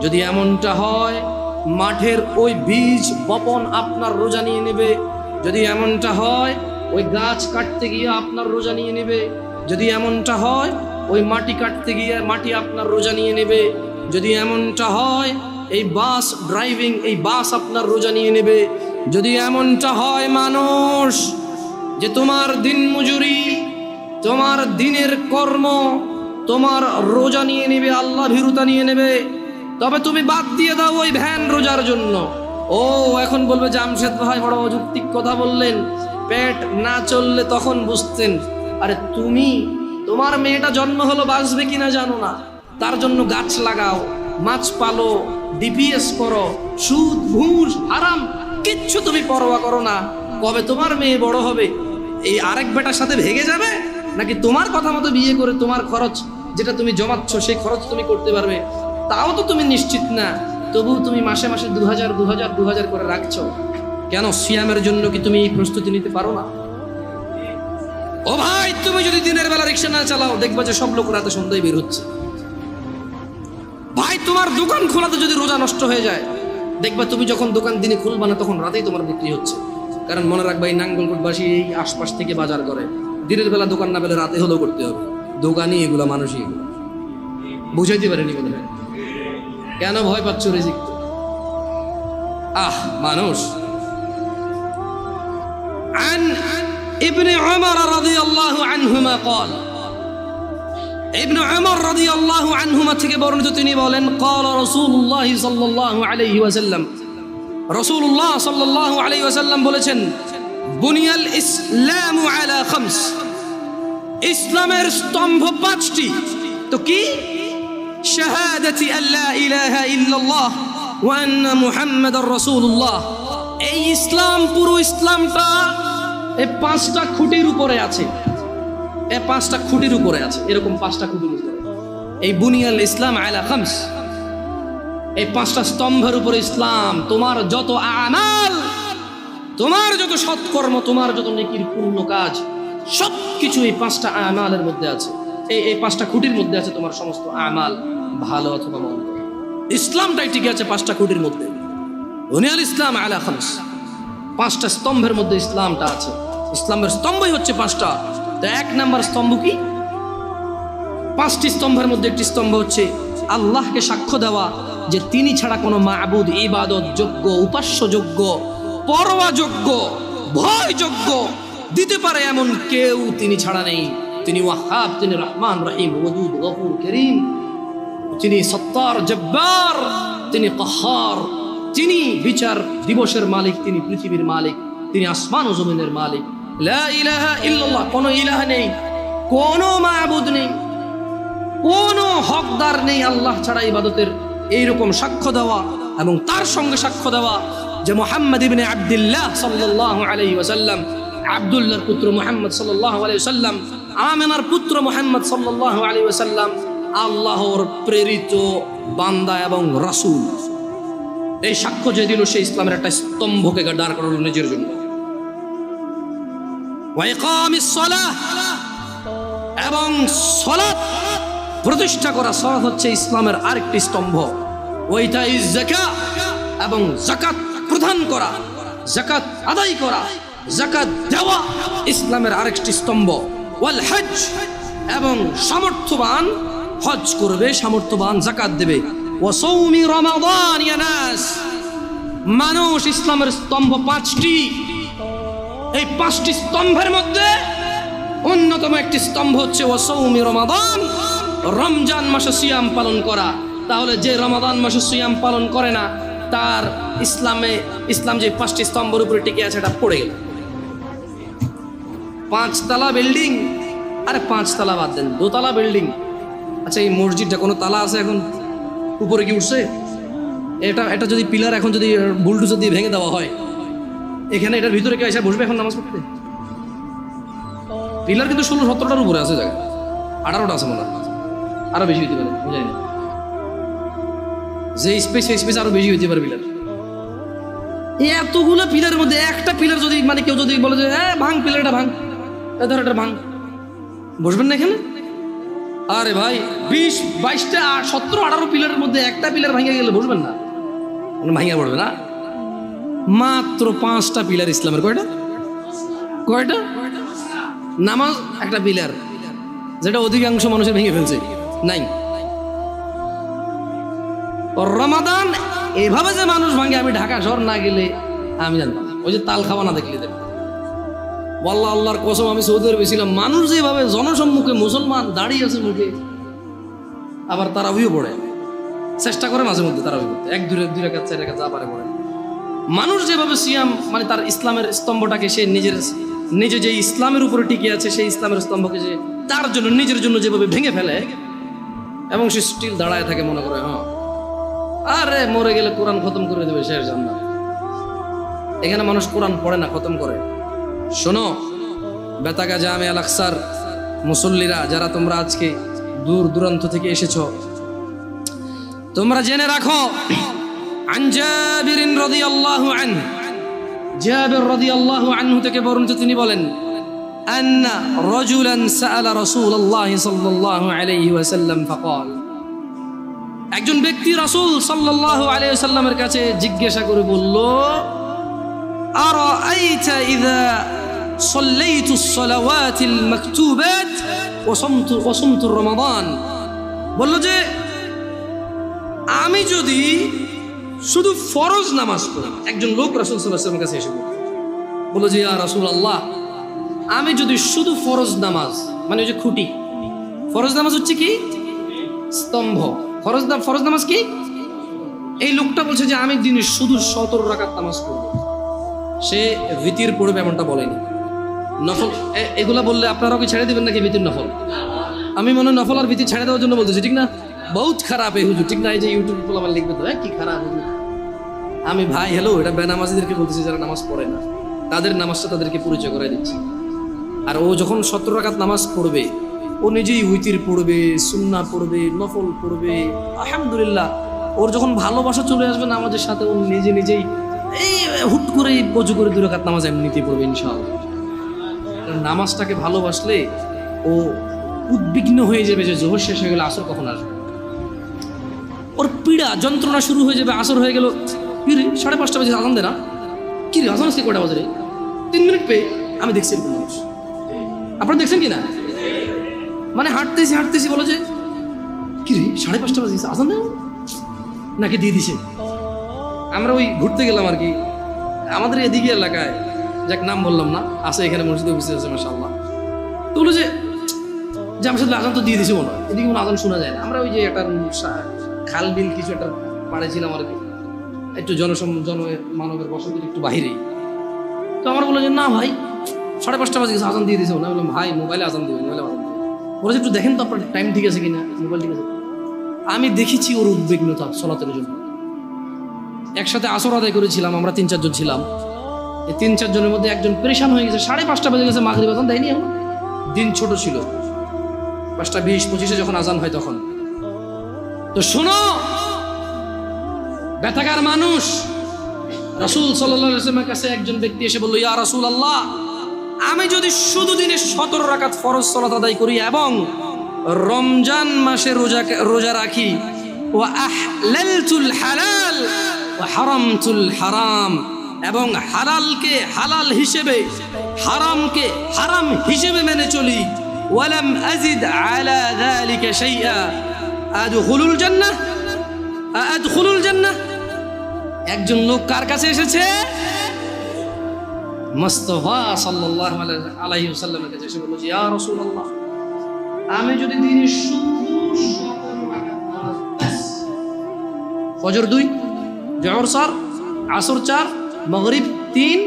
যদি এমনটা হয় মাঠের ওই বীজ বপন আপনার রোজা নিয়ে নেবে। যদি এমনটা হয় ওই গাছ কাটতে গিয়ে আপনার রোজা নিয়ে নেবে। যদি এমনটা হয় ওই মাটি কাটতে গিয়ে মাটি আপনার রোজা নিয়ে নেবে। যদি এমনটা হয় এই বাস ড্রাইভিং, এই বাস আপনার রোজা নিয়ে নেবে। যদি এমনটা হয় মানুষ যে তোমার দিন মজুরি, তোমার দিনের কর্ম তোমার রোজা নিয়ে নেবে, আল্লাহ ভীরুতা নিয়ে নেবে, তবে তুমি বাদ দিয়ে দাও ওই ভ্যান রোজার জন্য। ও এখন বলবে জামশেদ ভাই বড় অযৌক্তিক কথা বললেন, পেট না চললে তখন বুঝতেন। আরে তুমি তোমার মেয়েটা জন্ম হলো বাঁচবে কিনা জানো না, তার জন্য গাছ লাগাও, মাছ পালো, ডিপিএস করো, সুদ ঘুষ হারাম কিচ্ছু তুমি পরোয়া করো না। কবে তোমার মেয়ে বড় হবে এই আরেক বেটার সাথে ভেগে যাবে, নাকি তোমার কথা মতো বিয়ে করে তোমার খরচ যেটা তুমি জমাচ্ছ সেই খরচ তুমি করতে পারবে, তাও তো তুমি নিশ্চিত না। তবু তুমি মাসে মাসে 2000 করে রাখছো কেন? সিয়ামের জন্য কি তুমি এই প্রস্তুতি নিতে পারো না? ও ভাই, তুমি যদি দিনের বেলা রিক্সা না চালাও দেখবা যে সব লোক রাতে সন্ধ্যায় বের হচ্ছে। ভাই, তোমার দোকান খোলাতে যদি রোজা নষ্ট হয়ে যায় দেখবা তুমি যখন দোকান দিনে খুলবা না তখন রাতেই তোমার বিক্রি হচ্ছে। কারণ মনে রাখবা এই নাঙ্গলকোটবাসী এই আশপাশ থেকে বাজার করে, দিনের বেলা দোকান না পেলে রাতে হলেও করতে হবে। দোকানই এগুলা, মানুষই এগুলো। বুঝাইতে পারেনি বোধ হয়। কেন ভয় পাচ্ছ রিজিক? মানুষ। عن ابن عمر رضي الله عنهما قال, ابن عمر رضي الله عنهما থেকে বর্ণিত, তিনি বলেন قال رسول الله صلى الله عليه وسلم, রাসূলুল্লাহ সাল্লাল্লাহু আলাইহি ওয়াসাল্লাম বলেছেন, বুনিয়াল ইসলামু আলা খামস, ইসলামের স্তম্ভ 5টি। তো কি? শাহাদাতি আল্লা ইলাহা ইল্লাল্লাহ ওয়া আন্না মুহাম্মাদার রাসূলুল্লাহ। এই ইসলাম, পুরো ইসলামটা এই 5টা খুঁটির উপরে আছে। এই 5টা খুঁটির উপরে আছে, এরকম 5টা খুঁটির উপরে। এই বুনিয়াল ইসলাম আলা খামস, এই 5টা স্তম্ভের উপরে ইসলাম। তোমার যত আমাল, তোমার যত সৎকর্ম, তোমার যত নেকির পূর্ণ কাজ, সবকিছু এই 5টা আমালের মধ্যে আছে। এই 5টা খুঁটির মধ্যে আছে তোমার সমস্ত আমাল, ভালো অথবা মন্দ। ইসলামটাই টিকে আছে 5টা খুঁটির মধ্যে। বুনিয়াল ইসলাম আলা খামস, 5টা স্তম্ভের মধ্যে ইসলামটা আছে। ইসলামের স্তম্ভই হচ্ছে 5টা। তো 1 নাম্বার স্তম্ভ কি? 5টি স্তম্ভের মধ্যে একটি স্তম্ভ হচ্ছে আল্লাহকে সাক্ষ্য দেওয়া যে তিনি ছাড়া কোনো মাবুদ, ইবাদত যোগ্য, উপাস্য যোগ্য, পরোয়া যোগ্য, ভয় যোগ্য দিতে পারে এমন কেউ তিনি ছাড়া নেই। তিনি ওয়াহাব, তিনি রহমান রহিম, ওয়াদুদ, গফুর, করিম, তিনি সত্তার, জব্বার, তিনি কাহার, তিনি বিচার দিবসের মালিক, তিনি পৃথিবীর মালিক, তিনি আসমান ও জমিনের মালিক। লা ইলাহা ইল্লাল্লাহ, কোনো ইলাহ নেই, কোনো মাবুদ নেই, কোনো হকদার নেই আল্লাহ ছাড়া ইবাদতের। এইরকম সাক্ষ্য দেওয়া এবং তার সঙ্গে সাক্ষ্য দেওয়া যে মুহাম্মদ ইবনে আব্দুল্লাহ সাল্লাল্লাহু আলাইহি ওয়াসাল্লাম, আব্দুল্লাহর পুত্র মুহাম্মদ সাল্লাল্লাহু আলাইহি ওয়াসাল্লাম, আমিনার পুত্র মুহাম্মদ সাল্লাল্লাহু আলাইহি ওয়াসাল্লাম আল্লাহর প্রেরিত বান্দা এবং রাসূল। এই সাক্ষ্য যে দিল সে ইসলামের একটা স্তম্ভকে দাঁড় করালো নিজের জন্য। ওয়া ইকামিস সালাহ, এবং সালাত প্রতিষ্ঠা করা। সালাত হচ্ছে ইসলামের আরেকটি স্তম্ভ। ওয়াইতাইজ যাকাত, এবং যাকাত প্রদান করা, যাকাত আদায় করা, যাকাত দেওয়া ইসলামের আরেকটি স্তম্ভ। ওয়াল হজ, এবং সামর্থ্যবান হজ করবে, সামর্থ্যবান যাকাত দেবে। ওয়া সাওমি রমাদান, ইয়া নাস, মানুষ ইসলামের স্তম্ভ 5টি। এই 5টি স্তম্ভের মধ্যে অন্যতম একটি স্তম্ভ হচ্ছে ওয়া সাওমি রমাদান, রমজান মাসে সিয়াম পালন করা। তাহলে যে রমাদান মাসে সিয়াম পালন করে না তার ইসলাম যে 5টি স্তম্ভের উপরে টিকে আছে এটা পড়ে গেল। 5 তলা বিল্ডিং, আরে 5 তলা বাদ দেন, 2 তলা বিল্ডিং। আচ্ছা, এই মসজিদটা কোনো তালা আছে এখন? উপরে কি উঠছে? এটা যদি পিলার এখন যদি বুলডোজার দিয়ে ভেঙে দেওয়া হয়, এখানে এটার ভিতরে কে এসে বসবে এখন নামাজ পড়তে? পিলার কিন্তু 16-17টার উপরে আছে, জায়গা 18টা আছে মনে হয়, আরো বেশি হইতে পারে, বুঝাই না। যে স্পেস আরো বেশি হইতে পারে পিলার। এতগুলো পিলারের মধ্যে একটা পিলার যদি মানে কেউ যদি বলে যে হ্যাঁ ভাঙ, পিলারটা ভাঙ, ধর এটা ভাঙ, বসবেন না এখানে? আরে ভাই, 20-22টা 17-18 পিলারের মধ্যে একটা পিলার ভেঙে গেলে বসবেন না? ভাঙিয়া পড়বে না। মাত্র 5টা পিলার ইসলামের। কয়টা কয়টা? নামাজ একটা পিলার, যেটা অধিকাংশ মানুষের ভেঙে ফেলছে। নাই রমাদান এভাবে যে মানুষ ভাঙে, আমি ঢাকা শহর না গেলে আমি জানতাম। ওই যে তাল খাওয়া না দেখলে দেখতাম। ওয়াল্লাহ, আল্লাহর কসম, আমি সৌদি আরবে ছিলাম, মানুষ যেভাবে জনসম্মুখে মুসলমান দাঁড়িয়ে আছে মুখে, আবার তারাবিও পড়ে, চেষ্টা করে মাঝে মধ্যে তারাবি করতে, 1-2 রাকাত 4 রাকাত যা পারে পড়ে। মানুষ যেভাবে সিয়াম, মানে তার ইসলামের স্তম্ভটাকে সে নিজে যে ইসলামের উপরে টিকে আছে, সেই ইসলামের স্তম্ভকে যে তার জন্য নিজের জন্য যেভাবে ভেঙে ফেলে, এবং সে স্টিল দাঁড়ায় থাকে, মনে করে হ্যাঁ আরে মরে গেলে কোরআন খতম করে দেবে, শেষ জান্নাত। এখানে মানুষ কোরআন পড়ে না, খতম করে। শোনো বেতাগা জামে আল আকসার মুসল্লিরা, যারা তোমরা আজকে দূর দূরান্ত থেকে এসেছো, তোমরা জেনে রাখো, আন জাবির রাদিয়াল্লাহু আনহু, জাবির রাদিয়াল্লাহু আনহু থেকে বর্ণিত, তিনি বলেন, আন্না রাজুলান সাআলা রাসূলুল্লাহ সাল্লাল্লাহু আলাইহি ওয়াসাল্লাম ফাকাল, একজন ব্যক্তি রাসূল সাল্লাল্লাহু আলাইহি ওয়াসাল্লামের কাছে জিজ্ঞাসা করে বলল, আরাআইতা ইযা সাল্লাইতু আস-সালাওয়াতিল মাকতুবাত ওয়া সুমতু রমাদান, বলল যে আমি যদি শুধু ফরজ নামাজ পড়ি। একজন লোক রাসূল সাল্লাল্লাহু আলাইহি ওয়াসাল্লামের কাছে এসে বলল যে ইয়া রাসূলুল্লাহ, আমি যদি শুধু ফরজ নামাজ, মানে ওই যে খুঁটি, ফরজ নামাজ হচ্ছে কি স্তম্ভ, ফরজ নামাজ কি, এই লোকটা বলছে যে আমি দিনে শুধু 17 রাকাত নামাজ পড়ব। সে ভিতির পড়বে এমনটা বলেনি, নফল এগুলা বললে আপনারাও কি ছেড়ে দিবেন নাকি ভিতির নফল? আমি মনে হয় নফল আর ভিতি ছেড়ে দেওয়ার জন্য বলতেছি, ঠিক না? বহুত খারাপ এই হুজুর, ঠিক না? এই যে ইউটিউব আমার লিখবে তো কি খারাপ হুজুর। আমি ভাই হ্যালো, এটা বেনামাজিদেরকে বলতেছি, যারা নামাজ পড়ে না, তাদের নামাজটা তাদেরকে পরিচয় করাই দিচ্ছি। আর ও যখন 17 রাকাত নামাজ পড়বে, ও নিজেই উইতির পড়বে, সুন্নাহ পড়বে, নফল পড়বে, আলহামদুলিল্লাহ। ওর যখন ভালোবাসা চলে আসবে নামাজের সাথে, ও নিজেই এই হুট করে পজু করে 2 রাকাত নামাজ এমনিতেই পড়বে ইনশাআল্লাহ। নামাজটাকে ভালোবাসলে ও উদ্বিগ্ন হয়ে যাবে যে জোহর শেষ হয়ে গেলে আসর কখন আসবে। ওর পীড়া যন্ত্রণা শুরু হয়ে যাবে, আসর হয়ে গেল, কি রে 5:30 বাজে আজান দে না, কি রে আজান আজকে কটা বাজে রে, 3 মিনিট পেয়ে। আমি দেখছি এরকম মানুষ, আপনারা দেখছেন কি না? মানে হাঁটতেছি বলো যে কি রে 5:30 বাজে আজান দেও নাকি দিয়ে দিছে। আমরা ওই ঘুরতে গেলাম আর কি, আমাদের এদিকে এলাকায়, যাক নাম বললাম না, আছে এখানে মসজিদে উপস্থিত আছে মাশাআল্লাহ। তো বলো যে আমার সাথে আজান তো দিয়ে দিছে মনে হয়, এদিকে কোনো আজান শোনা যায় না। আমরা ওই যে একটা খাল বিল কিছু একটা পাড়েছিলাম আর কি, একটু মানবের বসতির একটু বাহিরেই। তো আমার বললো যে না ভাই 5:30 বাজে আজান দিয়ে দিছে। না বললাম ভাই মোবাইলে আজান দিবে, মোবাইলে আজান দিবে। বলেছে একটু দেখেন তো আপনার টাইম ঠিক আছে কিনা, মোবাইল ঠিক আছে। আমি দেখেছি ওর উদ্বিগ্নতা সলাতের জন্য। একসাথে আসর আদায় করেছিলাম, আমরা 3-4 জন ছিলাম। এই 3-4 জনের মধ্যে একজন পরেশান হয়ে গেছে, 5:30 বাজে গেছে, মাগরিব আজান দেয়নি এখন। দিন ছোট ছিল, 5:20-25 যখন আজান হয় তখন। তো শোনো ব্যথাকার মানুষ, রাসূল সাল্লাল্লাহু আলাইহি ওয়াসাল্লামের কাছে একজন ব্যক্তি এসে বলল, ইয়া রাসূলুল্লাহ, আমি যদি শুধু দিনে 17 রাকাত ফরজ সালাত আদায় করি এবং রমজান মাসে রোজা রাখি, ওয়া আহলালতুল হালাল ওয়া হারামতুল হারাম, এবং হালালকে হালাল হিসেবে, হারামকে হারাম হিসেবে মেনে চলি, ওয়ালাম আযিদ আলা যালিকা শাইআ, আদখুলুল জান্নাহ। একজন লোক কার কাছে এসেছে? মুস্তাফা সাল্লাল্লাহু আলাইহি ওয়াসাল্লামের কাছে এসে বলল, ইয়া রাসূলুল্লাহ, আমি যদি দিনে শুধু 17 রাকাত নামাজ, ফজর 2, জোহর 4, আসর 4, মাগরিব 3,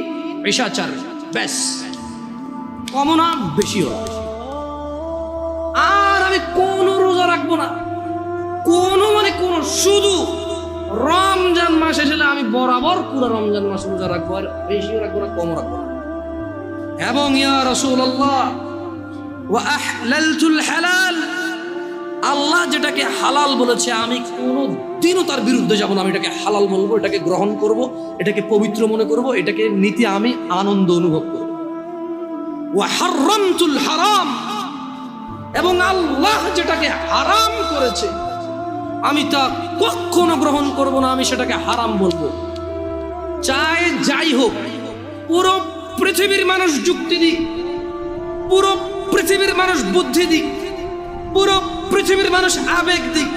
ইশা 4, ব্যাস, কম না বেশি হবে, আর আমি কোনো রোজা রাখবো না, কোনো শুধু রমজান মাস এসে আমি বরাবর পুরো রমজান মাস রোজা রাখবো, আর বেশিও রাখবো না, কমও রাখবো না। এবং ইয়া রাসূলুল্লাহ, ওয়া আহলালতুল হালাল, আল্লাহ যেটাকে হালাল বলেছে আমি কোনোদিনও তার বিরুদ্ধে যাব না, আমি এটাকে হালাল বলবো, এটাকে গ্রহণ করব, এটাকে পবিত্র মনে করব, এটাকে নীতি আমি আনন্দ অনুভব করব। ওয়া হারামতুল হারাম, এবং আল্লাহ যেটাকে হারাম করেছে আমি তা কখনো গ্রহণ করব না, আমি সেটাকে হারাম বলবো। চাই যাই হোক, পুরো পৃথিবীর মানুষ যুক্তি দিক, পুরো পৃথিবীর মানুষ বুদ্ধি দিক, পুরো পৃথিবীর মানুষ আবেগ দিক,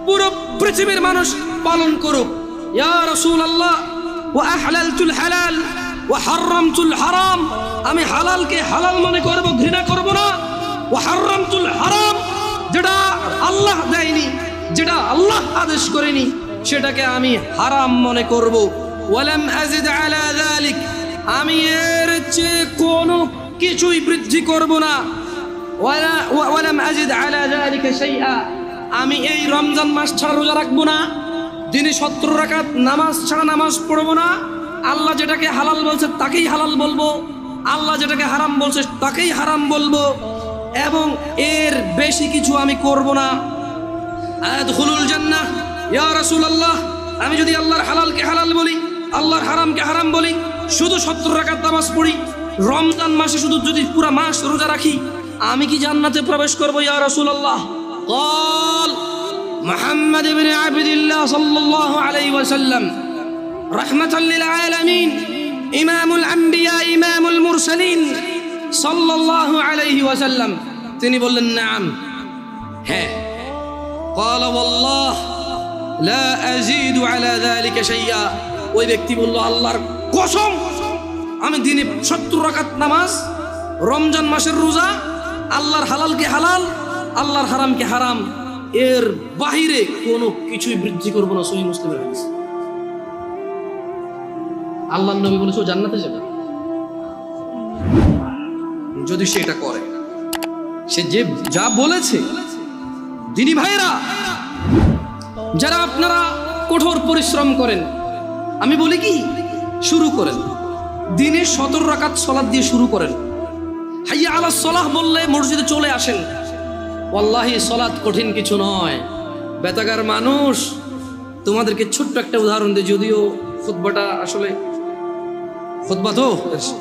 পুরো পৃথিবীর মানুষ পালন করুক, ইয়া রাসূলুল্লাহ ওয়া আহলালতুল হালাল ওয়া হারামতুল হারাম, আমি হালালকে হালাল মনে করব, ঘৃণা করব না। ওয়া হারামতুল হারাম, যেটা আল্লাহ দেয়নি, যেটা আল্লাহ আদেশ করেনি, সেটাকে আমি হারাম মনে করব। ওয়ালাম আযিদ আলা যালিক, আমি এর চেয়ে কোনো কিছুই বৃদ্ধি করব না। ওয়ালাম আযিদ আলা যালিকা শাইআ, আমি এই রমজান মাস ছাড়া রোজা রাখবো না, দিনে 17 রাকাত নামাজ ছাড়া নামাজ পড়বো না। আল্লাহ যেটাকে হালাল বলছে তাকেই হালাল বলবো, আল্লাহ যেটাকে হারাম বলছে তাকেই হারাম বলবো, এবং এর বেশি কিছু আমি করব না। আদখুলুল জান্নাহ ইয়া রাসূলুল্লাহ, আমি যদি আল্লাহর হালালকে হালাল বলি, আল্লাহর হারামকে হারাম বলি, শুধু 17 রাকাত নামাজ পড়ি, রমজান মাসে শুধু যদি পুরো মাস রোজা রাখি, আমি কি জান্নাতে প্রবেশ করব ইয়া রাসূলুল্লাহ? قال محمد بن عبد الله صلى الله عليه وسلم رحمة للعالمين إمام الأنبياء إمام المرسلين صلى الله عليه وسلم তিনি বললেন নাম, হ্যাঁ। قال والله لا أزيد على ذلك شيئا, ওই ব্যক্তি বলল আল্লাহর কসম, আমি দিনে 70 রাকাত নামাজ, রমজান মাসের রোজা, আল্লাহর হালালকে হালাল, আল্লাহর হারামকে হারাম, এর বাহিরে কোনো কিছুই বৃদ্ধি করব না। সহিহ মুসলিমের হাদিস। আল্লাহর নবী বলেছে ও জান্নাতে যাবে যদি সেটা করে, সে যে যা বলেছে। দিনী ভাইরা, যারা আপনারা কঠোর পরিশ্রম করেন, আমি বলি কি, শুরু করেন দিনে 17 রাকাত সালাত দিয়ে শুরু করেন। হাইয়া আলাস সালাহ বললে মসজিদে চলে আসেন। ওয়াল্লাহি সালাত কঠিন কিছু নয়। বেতাগার মানুষ, তোমাদেরকে ছোট্ট একটা উদাহরণ দিই, যদিও খুতবাটা আসলে খুতবা তো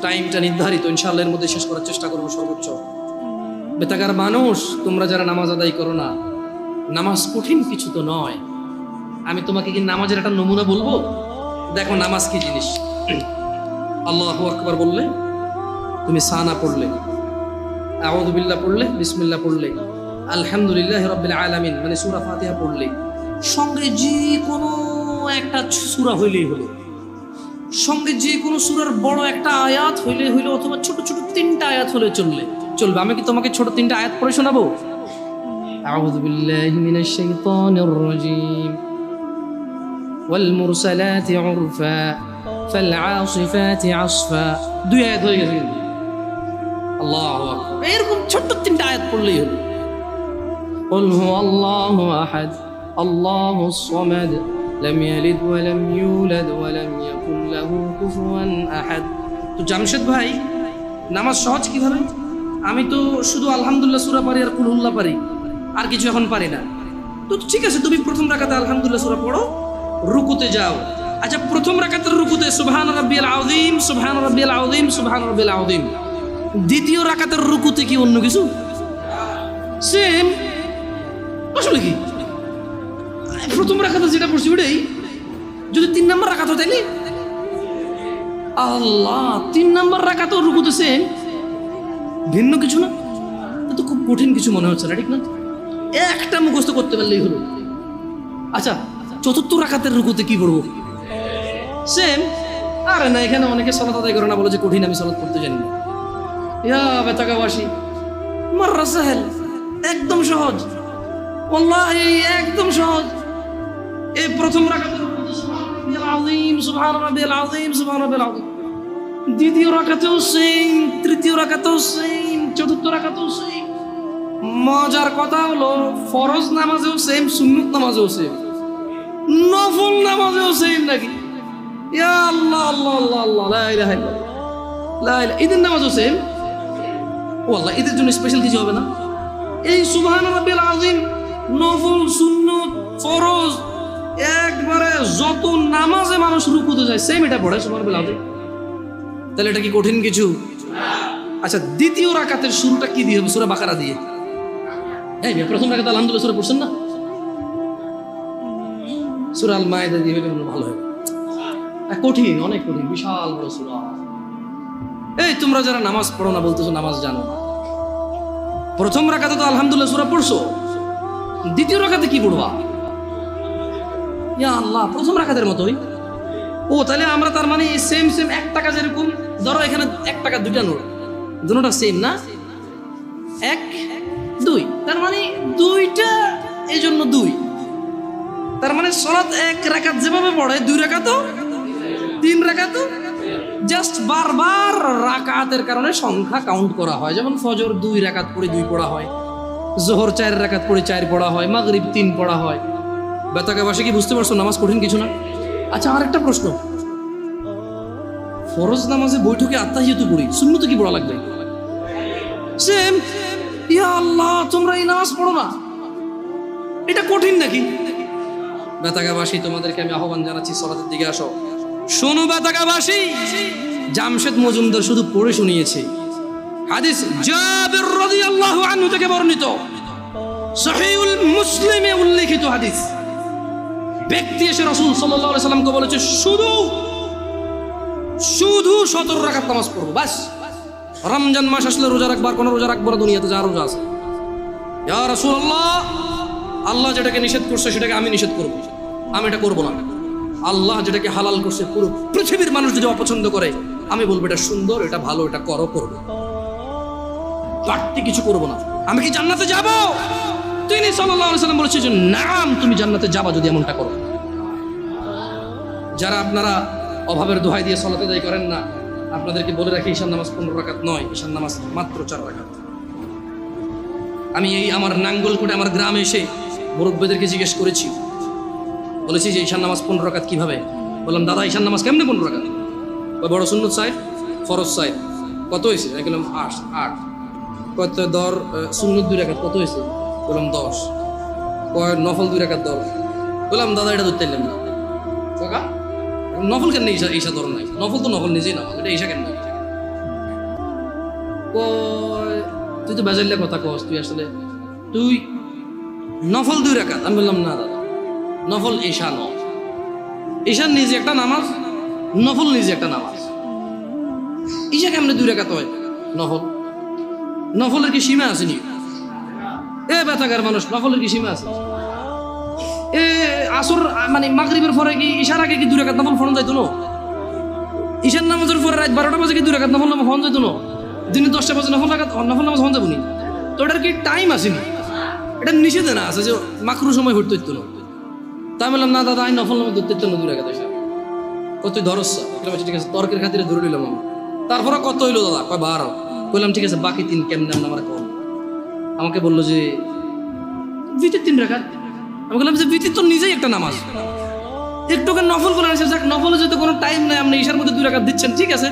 টাইমটা নির্ধারিত, ইনশাআল্লাহ এর মধ্যে শেষ করার চেষ্টা করবো সর্বোচ্চ। বেতাগার মানুষ, তোমরা যারা নামাজ আদায় করো না, নামাজ কঠিন কিছু তো নয়। আমি তোমাকে কি নামাজের একটা নমুনা বলবো? দেখো নামাজ কি জিনিস। আল্লাহু আকবার বললে, তুমি সানা পড়লে, আউযু বিল্লাহ পড়লে, বিসমিল্লাহ পড়লে, আলহামদুলিল্লাহি রাব্বিল আলামিন মানে সূরা ফাতিহা পড়লে, সঙ্গে যে কোনো একটা সূরা হইলেই হলো, সঙ্গে যে কোনো সূরার বড় একটা আয়াত হইলে হইলো, অথবা ছোট ছোট 3টা আয়াত হলে চলবে। আমি কি তোমাকে ছোট 3টা আয়াত পড়ে শোনাবো? আউযু বিল্লাহি মিনাশ শাইতানির রাজীম, ওয়াল মুরসালাতি উরফা ফাল আসিফাতি আসফা, 2 আয়াত হয়ে গেছে। আল্লাহু আকবার, এরকম ছোট 3টা আয়াত পড়লেই হলো। قل هو الله أحد الله الصمد لم يلد ولم يولد ولم يكن له كفوا أحد। তো জামশেদ ভাই, নামাজ সহজ কিভাবে? আমি তো শুধু আলহামদুলিল্লাহ সূরা পারি আর কুল হুল্লাহ পারি, আর কিছু এখন পারি না। তো ঠিক আছে, তুমি প্রথম রাকাতে আলহামদুলিল্লাহ সূরা পড়ো, রুকুতে যাও। আচ্ছা, প্রথম রাকাতের রুকুতে সুবহান রাব্বিয়াল আযীম, সুবহান রাব্বিয়াল আযীম, সুবহান রাব্বিয়াল আযীম। দ্বিতীয় রাকাতের রুকুতে কি অন্য কিছু? সেম। আসলে কি প্রথম রাকাতে যেটা পড়ছি ওটাই, যদি 3 নম্বর রাকাত হয় তাইলে আল্লাহ 3 নম্বর রাকাতও রুকুতে সেম, ভিন্ন কিছু না। তো খুব কঠিন কিছু মনে হচ্ছে না, ঠিক না? একটা মুখস্থ করতে পারলেই হলো। আচ্ছা, চতুর্থ রাকাতের রুকুতে কি পড়বো? সেম। আরে না, এখানে অনেকে সালাত আদায় করে না, বলে যে কঠিন, আমি সালাত করতে জানি না। ইয়া বেতাকাবাসী, মাররা সাহেল, একদম সহজ, ওয়াল্লাহি একদম সহজ। এই প্রথম রাকাতের সুবহান রাব্বিয়াল আযীম, সুবহান রাব্বিয়াল আযীম, সুবহান রাব্বিয়াল আযীম। দ্বিতীয় রাকাতেও সেম, তৃতীয় রাকাতেও সেম, চতুর্থ রাকাতেও সেম। মজার কথা হলো ফরজ নামাজেও সেম, সুন্নত নামাজেও সেম, নফল নামাজেও সেম নাকি? ইয়া আল্লাহ আল্লাহ আল্লাহ আল্লাহ, লা ইলাহা ইল্লাল্লাহ, লা ইলাহা। ঈদের নামাজও সেম। ওয়াল্লাহ ঈদের জন্য স্পেশাল কিছু হবে না। এই সুবহান রাব্বিয়াল আযীম, নফল, সুন্নত, ফরজ, একবারে যত নামাজে মানুষ রুকুতে যায় সেম এটা পড়ে সুবহান রাব্বিয়াল আযীম। তাহলে এটা কি কঠিন কিছু? আচ্ছা, দ্বিতীয় রাকাতের শুরুটা কি দিয়ে হবে? সূরা বাকারা দিয়ে। এই প্রথম রাকাতে আলহামদুলিল্লাহ সূরা পড়ছেন না? সূরা আল মাইদা দিয়ে হলে ভালো হয়। কঠিন, অনেক কঠিন, বিশাল বড় সূরা। এই তোমরা যারা নামাজ পড়ো না বলতেছো নামাজ জানো না, প্রথম রাকাতে তো আলহামদুলিল্লাহ সূরা পড়ছো, দ্বিতীয় রাকাতে কি পড়বা? ইয়া আল্লাহ, প্রথম রাকাতের মতোই। ও তাহলে আমরা তার মানে সেম 1 টাকা, যেরকম ধরো এখানে 1 টাকা 2টা নোট, দুটোটা সেম না, 1 2, তার মানে 2টা, এই জন্য 2। তার মানে সালাত 1 রাকাত যেভাবে পড়ে 2 রাকাতও 3 রাকাতও, জাস্ট বারবার রাকাতের কারণে সংখ্যা কাউন্ট করা হয়। যেমন ফজর 2 রাকাত পড়ে 2 পড়া হয়, জোহর 4 রাকাত পড়ে 4 পড়া হয়, মাগরিব 3 পড়া হয়। বেতাকাবাসী কি বুঝতে পারছো নামাজ কঠিন কিছু না? আচ্ছা, আর একটা প্রশ্ন, ফরজ নামাজে বৈঠকে আত্তাহিয়াতু পড়ি, সুন্নতে কি পড়া লাগবে? সেম। ইয়া আল্লাহ, তোমরা এই নামাজ পড়ো না, এটা কঠিন নাকি? বেতাকাবাসী তোমাদেরকে আমি আহ্বান জানাচ্ছি, সালাতের দিকে আসো। শোনো বেতাকাবাসী, জামশেদ মজুমদার শুধু পড়ে শুনিয়েছে। হাদিস জাবির রাদিয়াল্লাহু আনহু থেকে বর্ণিত, সহিহুল মুসলিমে উল্লেখিত হাদিস। ব্যক্তি এসে রাসূল সাল্লাল্লাহু আলাইহি সাল্লামকে বলেছে, শুধু 17 রাকাত নামাজ পড়বো, বাস। রমজান মাস আসলে রোজা রাখবার, কোনো রোজা রাখবো না দুনিয়াতে যা রোজা আছে। ইয়া রাসূলুল্লাহ, আল্লাহ যেটাকে নিষেধ করছে সেটাকে আমি নিষেধ করবো, আমি এটা করবো না। আল্লাহ যেটাকে হালাল করছে পুরো পৃথিবীর মানুষ যদি অপছন্দ করে, আমি বলবো এটা সুন্দর, এটা ভালো, এটা করবো, বাড়তি কিছু করবো না। আমি কি জান্নাতে যাব? তিনি সাল্লাল্লাহু আলাইহি সাল্লাম বলেছে যে নাম, তুমি জান্নাতে যাবা যদি এমনটা করো। যারা আপনারা অভাবের দোহাই দিয়ে সালাত আদায় করেন না, আপনাদেরকে বলে রাখি, ঈশান নামাজ 15 রাকাত নয়, ঈশান নামাজ মাত্র 4 রাকাত। আমি এই আমার নাঙ্গলকোটে আমার গ্রামে এসে মুরব্বিদেরকে জিজ্ঞেস করেছি, বলেছি যে ঈশান নামাজ 15 রাকাত কিভাবে? বললাম, দাদা ঈশান নামাজ কেমনে 15 রাকাত? বড় সুন্নত সাইড, ফরজ সাইড কত হয়েছে? বললাম 8। কত দর সুন্নত 2 রাকাত কত হয়েছে? বললাম 10। কয় নফল 2 রাকাত 10। বললাম, দাদা এটা ধরতে পারলাম না। কাকা নফল কেন ঈশা ধর নাই? নফল তো নফল নিজেই নামাজ, এটা ঈশা কেন? তুই তো বেজাল্লা কথা কস, তুই নফল 2 রাকাত। আমি বললাম, না দাদা, নফল ঈশা নয়, ঈশান নিজে একটা নামাজ, নফল নিজে একটা নামাজ। ঈশা কেমনে 2 রাকাত হয়? নফলের কি সীমা আসেনি? এ বেতাগার মানুষ, নফলের কি সীমা আছে? এ আসর মানে মাগরিবের পরে কি ঈশার আগে কি 2 রাকাত নফল ফরজ যাইতো না? ঈশার নামাজের পরে রাত 12টা বাজে কি 2 রাকাত নফল ফরজ যাইতো না? দিনে 10টা বাজে নফল নামাজ ফরজ যাবো নি? তো এটার কি টাইম আসেনি? এটা নিষেধে না আছে যে মাকরু সময় হইতে হইতো না। তাই বললাম, না দাদা, আমি নফল নামাজ ধরতে না 2 রাকাত ঈশা। কত ধরস? ঠিক আছে, তর্কের খাতিরে ধরে নিলাম আমি। তারপরে কত হইলো দাদা? কয় 12। বললাম, ঠিক আছে, বাকি 3 কেমনে আমরা কম? আমাকে বললো যে ভিতর 3 রাকাত। আমি বললাম যে ভিতর তো নিজেই একটা নামাজ, একটুকে নফল করে আনছে, যাক নফলে যেহেতু কোনো টাইম নাই, আপনি ঈশার মধ্যে 2 রাকাত দিচ্ছেন, ঠিক আছে।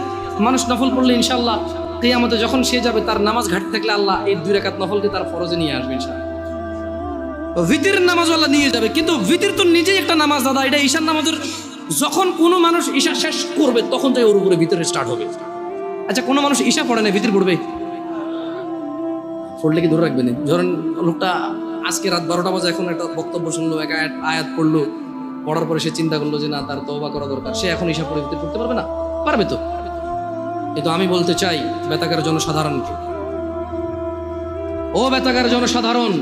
মানুষ নফল পড়লে ইনশাল্লাহ কিয়ামতে যখন সে যাবে, তার নামাজ ঘাটতে থাকলে আল্লাহ এই 2 রাকাত নফলকে তার ফরজে নিয়ে আসবে ইনশাল্লাহ। ভিতরের নামাজ আল্লাহ নিয়ে যাবে, কিন্তু ভিতর তো নিজেই একটা নামাজ দাদা। এটা ঈশার নামাজের, যখন কোনো মানুষ ঈশা শেষ করবে তখন তাই ওর উপরে ভিতরে স্টার্ট হবে। আচ্ছা, কোনো মানুষ ঈশা পড়ে না, ভিতর পড়বে? পড়লে কি ধরে রাখবেন? ধরেন লোকটা আজকে রাত 12টা বাজে এখন একটা বক্তব্য শুনলো, এক আয়াত পড়লো, পড়ার পরে সে চিন্তা করলো যে না, তার তওবা করা দরকার, সে এখন ঈশা পড়ে ভিতরে পড়তে পারবে না? পারবে তো। কিন্তু আমি বলতে চাই বেতাগার জনসাধারণকে, ও বেতাগার জনসাধারণ,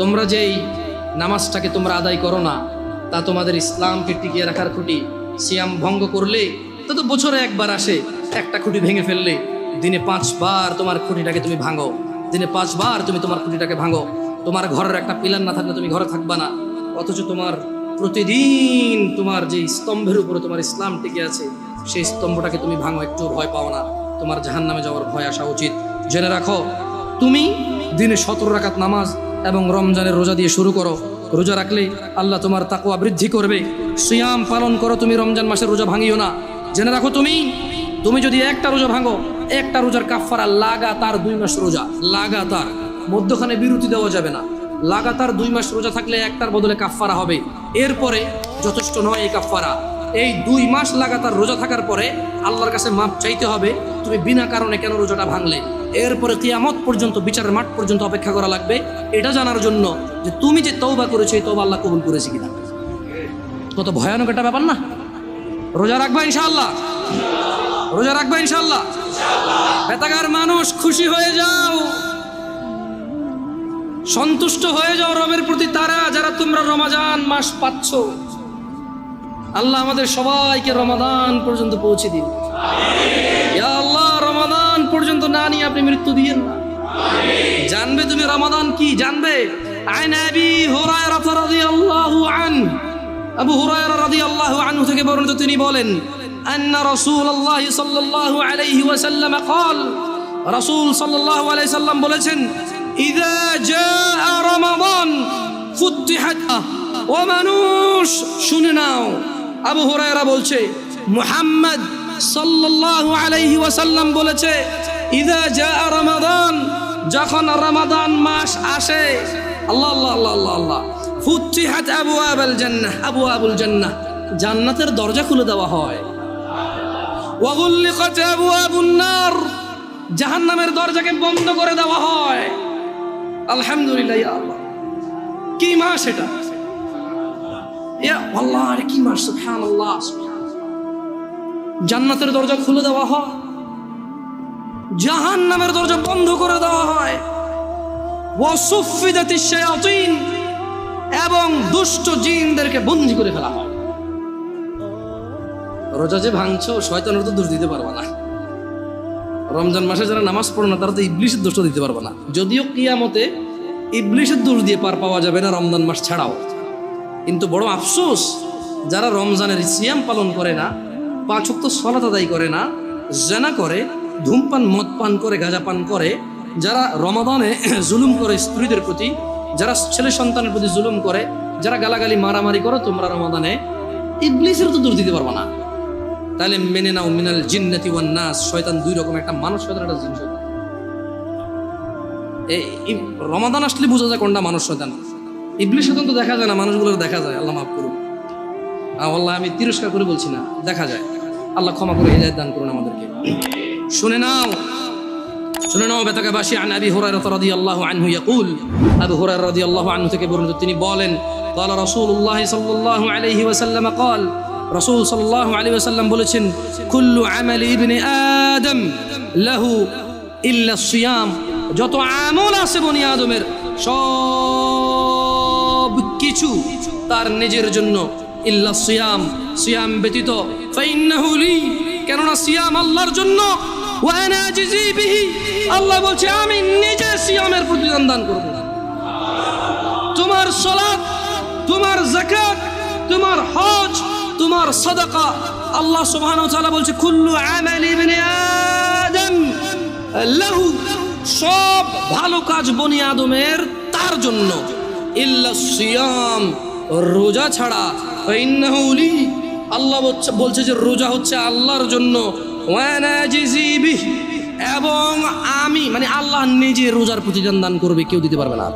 তোমরা যেই নামাজটাকে তোমরা আদায় করো না, তা তোমাদের ইসলামকে টিকিয়ে রাখার খুঁটি। সিয়াম ভঙ্গ করলে তো বছরে একবার আসে, একটা খুঁটি ভেঙে ফেললে দিনে 5 বার তোমার খুঁটিটাকে তুমি ভাঙো, দিনে 5 বার তুমি তোমার খুঁটিটাকে ভাঙো। তোমার ঘরের একটা পিলার না থাকলে তুমি ঘরে থাকবা না, অথচ তোমার প্রতিদিন তোমার যে স্তম্ভের উপরে তোমার ইসলাম টিকে আছে, সেই স্তম্ভটাকে তুমি ভাঙো, একটু ভয় পাও না, তোমার জাহান্নামে যাওয়ার ভয় আসা উচিত। জেনে রাখো, তুমি দিনে 17 রাকাত নামাজ এবং রমজানের রোজা দিয়ে শুরু করো। রোজা রাখলে আল্লাহ তোমার তাকওয়া বৃদ্ধি করবে। সিয়াম পালন করো, তুমি রমজান মাসের রোজা ভাঙিও না। জেনে রাখো, তুমি যদি একটা রোজা ভাঙো, একটা রোজার কাফারা লাগাতার 2 মাস রোজা, লাগাতার, মধ্যখানে বিরতি দেওয়া যাবে না। লাগাতার 2 মাস রোজা থাকলে একটার বদলে কাফারা হবে। এরপরে যথেষ্ট নয় এই কাফারা, এই 2 মাস লাগাতার রোজা থাকার পরে আল্লাহর কাছে মাপ চাইতে হবে, তুমি বিনা কারণে কেন রোজাটা ভাঙলে। এরপরে কিয়ামত পর্যন্ত, বিচারের মাঠ পর্যন্ত অপেক্ষা করা লাগবে, এটা জানার জন্য যে তুমি যে তওবা করেছো, এই তওবা আল্লাহ কবুল করেছে কিনা। কত ভয়ানক একটা ব্যাপার না? রোজা রাখবা ইনশাআল্লাহ, রোজা রাখবা ইনশাআল্লাহ। বেতাগার মানুষ খুশি হয়ে যাও, সন্তুষ্ট হয়ে যাও রবের প্রতি, তারা যারা তোমরা রমাদান মাস পাচ্ছ। আল্লাহ আমাদের সবাইকে রমাদান পর্যন্ত পৌঁছে দিন। ইয়া আল্লাহ, রমাদান পর্যন্ত না নিয়ে আপনি মৃত্যু দিয়েন না। জানবে তুমি রমাদান কি জানবে? আন আবি হুরায়রা রাদিয়াল্লাহু আনহু, আবু হুরায়রা রাদিয়াল্লাহু আনহু থেকে বর্ণিত, তিনি বলেন আন্না রাসূলুল্লাহ সাল্লাল্লাহু আলাইহি ওয়াসাল্লাম قال, রাসূল সাল্লাল্লাহু আলাইহি সাল্লাম বলেছেন, ইযা জাআ রমাদান ফুতিহাত। ও মানুষ শুনে নাও, আবু হুরায়রা বলছে, মুহাম্মদ সাল্লাল্লাহু আলাইহি ওয়াসাল্লাম বলেছে, ইযা জাআ রমাদান, যখন রমাদান মাস আসে, আল্লাহ আল্লাহ আল্লাহ আল্লাহ আল্লাহ, ফুতিহাত আবওয়াবুল জান্নাহ, আবওয়াবুল জান্নাহ, জান্নাতের দরজা খুলে দেওয়া হয়। ওয়া গুল্লিকাত আবওয়াবুন নার, জাহান্নামের দরজাকে বন্ধ করে দেওয়া হয়। আলহামদুলিল্লাহ, ইয়া আল্লাহ, কি মাস এটা? ইয়া আল্লাহ, আরে কি মাস! সুবহানাল্লাহ, জান্নাতের দরজা খুলে দেওয়া হয়, জাহান্নামের দরজা বন্ধ করে দেওয়া হয়। ওয়া সুফিদাতিশ শায়াতিন, এবং দুষ্ট জিনদেরকে বন্দী করে ফেলা হয়। রোজা যে ভাঙছো, শয়তানের তো দোষ দিতে পারবা না। রমজান মাসে যারা নামাজ পড়ে না, তারা তো ইবলিশের দোষ দিতে পারবে না। যদিও কিয়ামতে ইবলিশের দোষ দিয়ে পার পাওয়া যাবে না রমজান মাস ছাড়াও, কিন্তু বড় আফসোস, যারা রমজানের সিয়াম পালন করে না, 5 ওয়াক্ত সালাত আদায় করে না, জিনা করে, ধূমপান মদ পান করে, গাঁজা পান করে, যারা রমাদানে জুলুম করে স্ত্রীদের প্রতি, যারা ছেলে সন্তানের প্রতি জুলুম করে, যারা গালাগালি মারামারি করো, তোমরা রমাদানে ইবলিসের তো দোষ দিতে পারবা না। তাহলে মেনে নাও, মিনাল জিন্নাতি ওয়ান নাস, শয়তান দুই রকম, একটা মানুষ শয়তান, একটা জিন শয়তান। এই রমাদান আসলে বোঝা যায় কোনটা মানুষ শয়তান। ইবলিস শয়তান তো দেখা যায় না, মানুষগুলোর দেখা যায়। আল্লাহ মাফ করুন, আল্লাহ আমি তিরস্কার করে বলছি না, দেখা যায়। আল্লাহ ক্ষমা করে হিদায়াত দান করুন আমাদেরকে। শুনে নাও, শুনে নাও বেতাকাবাসী, আন আবি হুরায়রা রাদিয়াল্লাহু আনহু ইয়াকুল, আবু হুরায়রা রাদিয়াল্লাহু আনহু থেকে বর্ণিত, তিনি বলেন, قال রাসূলুল্লাহ সাল্লাল্লাহু আলাইহি ওয়াসাল্লাম قال, রাসূল সাল্লাল্লাহু আলাইহি ওয়াসাল্লাম বলেছেন, কুল্লু আমালি ইবনি আদম লাহু ইল্লা সিয়াম, যত আমল আছে বনি আদমের সব কিছু তার নিজের জন্য, ইল্লা সিয়াম, সিয়াম ব্যতীত, ফাইন্নাহু লি, কেননা সিয়াম আল্লাহর জন্য, ওয়া আনা আজজি বিহি, আল্লাহ বলছে আমি নিজে সিয়ামের প্রতিদান দান করব। তোমার সালাত, তোমার যাকাত, তোমার হজ, তোমার সাদাকা, আল্লাহ সুবহানাহু ওয়া তাআলা বলছে, কুল্লু আমালি ইবনি আদম লাহু, সব ভালো কাজ বনি আদমের তার জন্য, ইল্লা সিয়াম, রোজা ছাড়া, ফাইন্নাহু লি, আল্লাহ বলছে যে রোজা হচ্ছে আল্লাহর জন্য, ওয়া আনা আজজি বিহি, এবং আমি মানে আল্লাহ নিজে রোজার প্রতিদান দান করবে, কেউ দিতে পারবে না।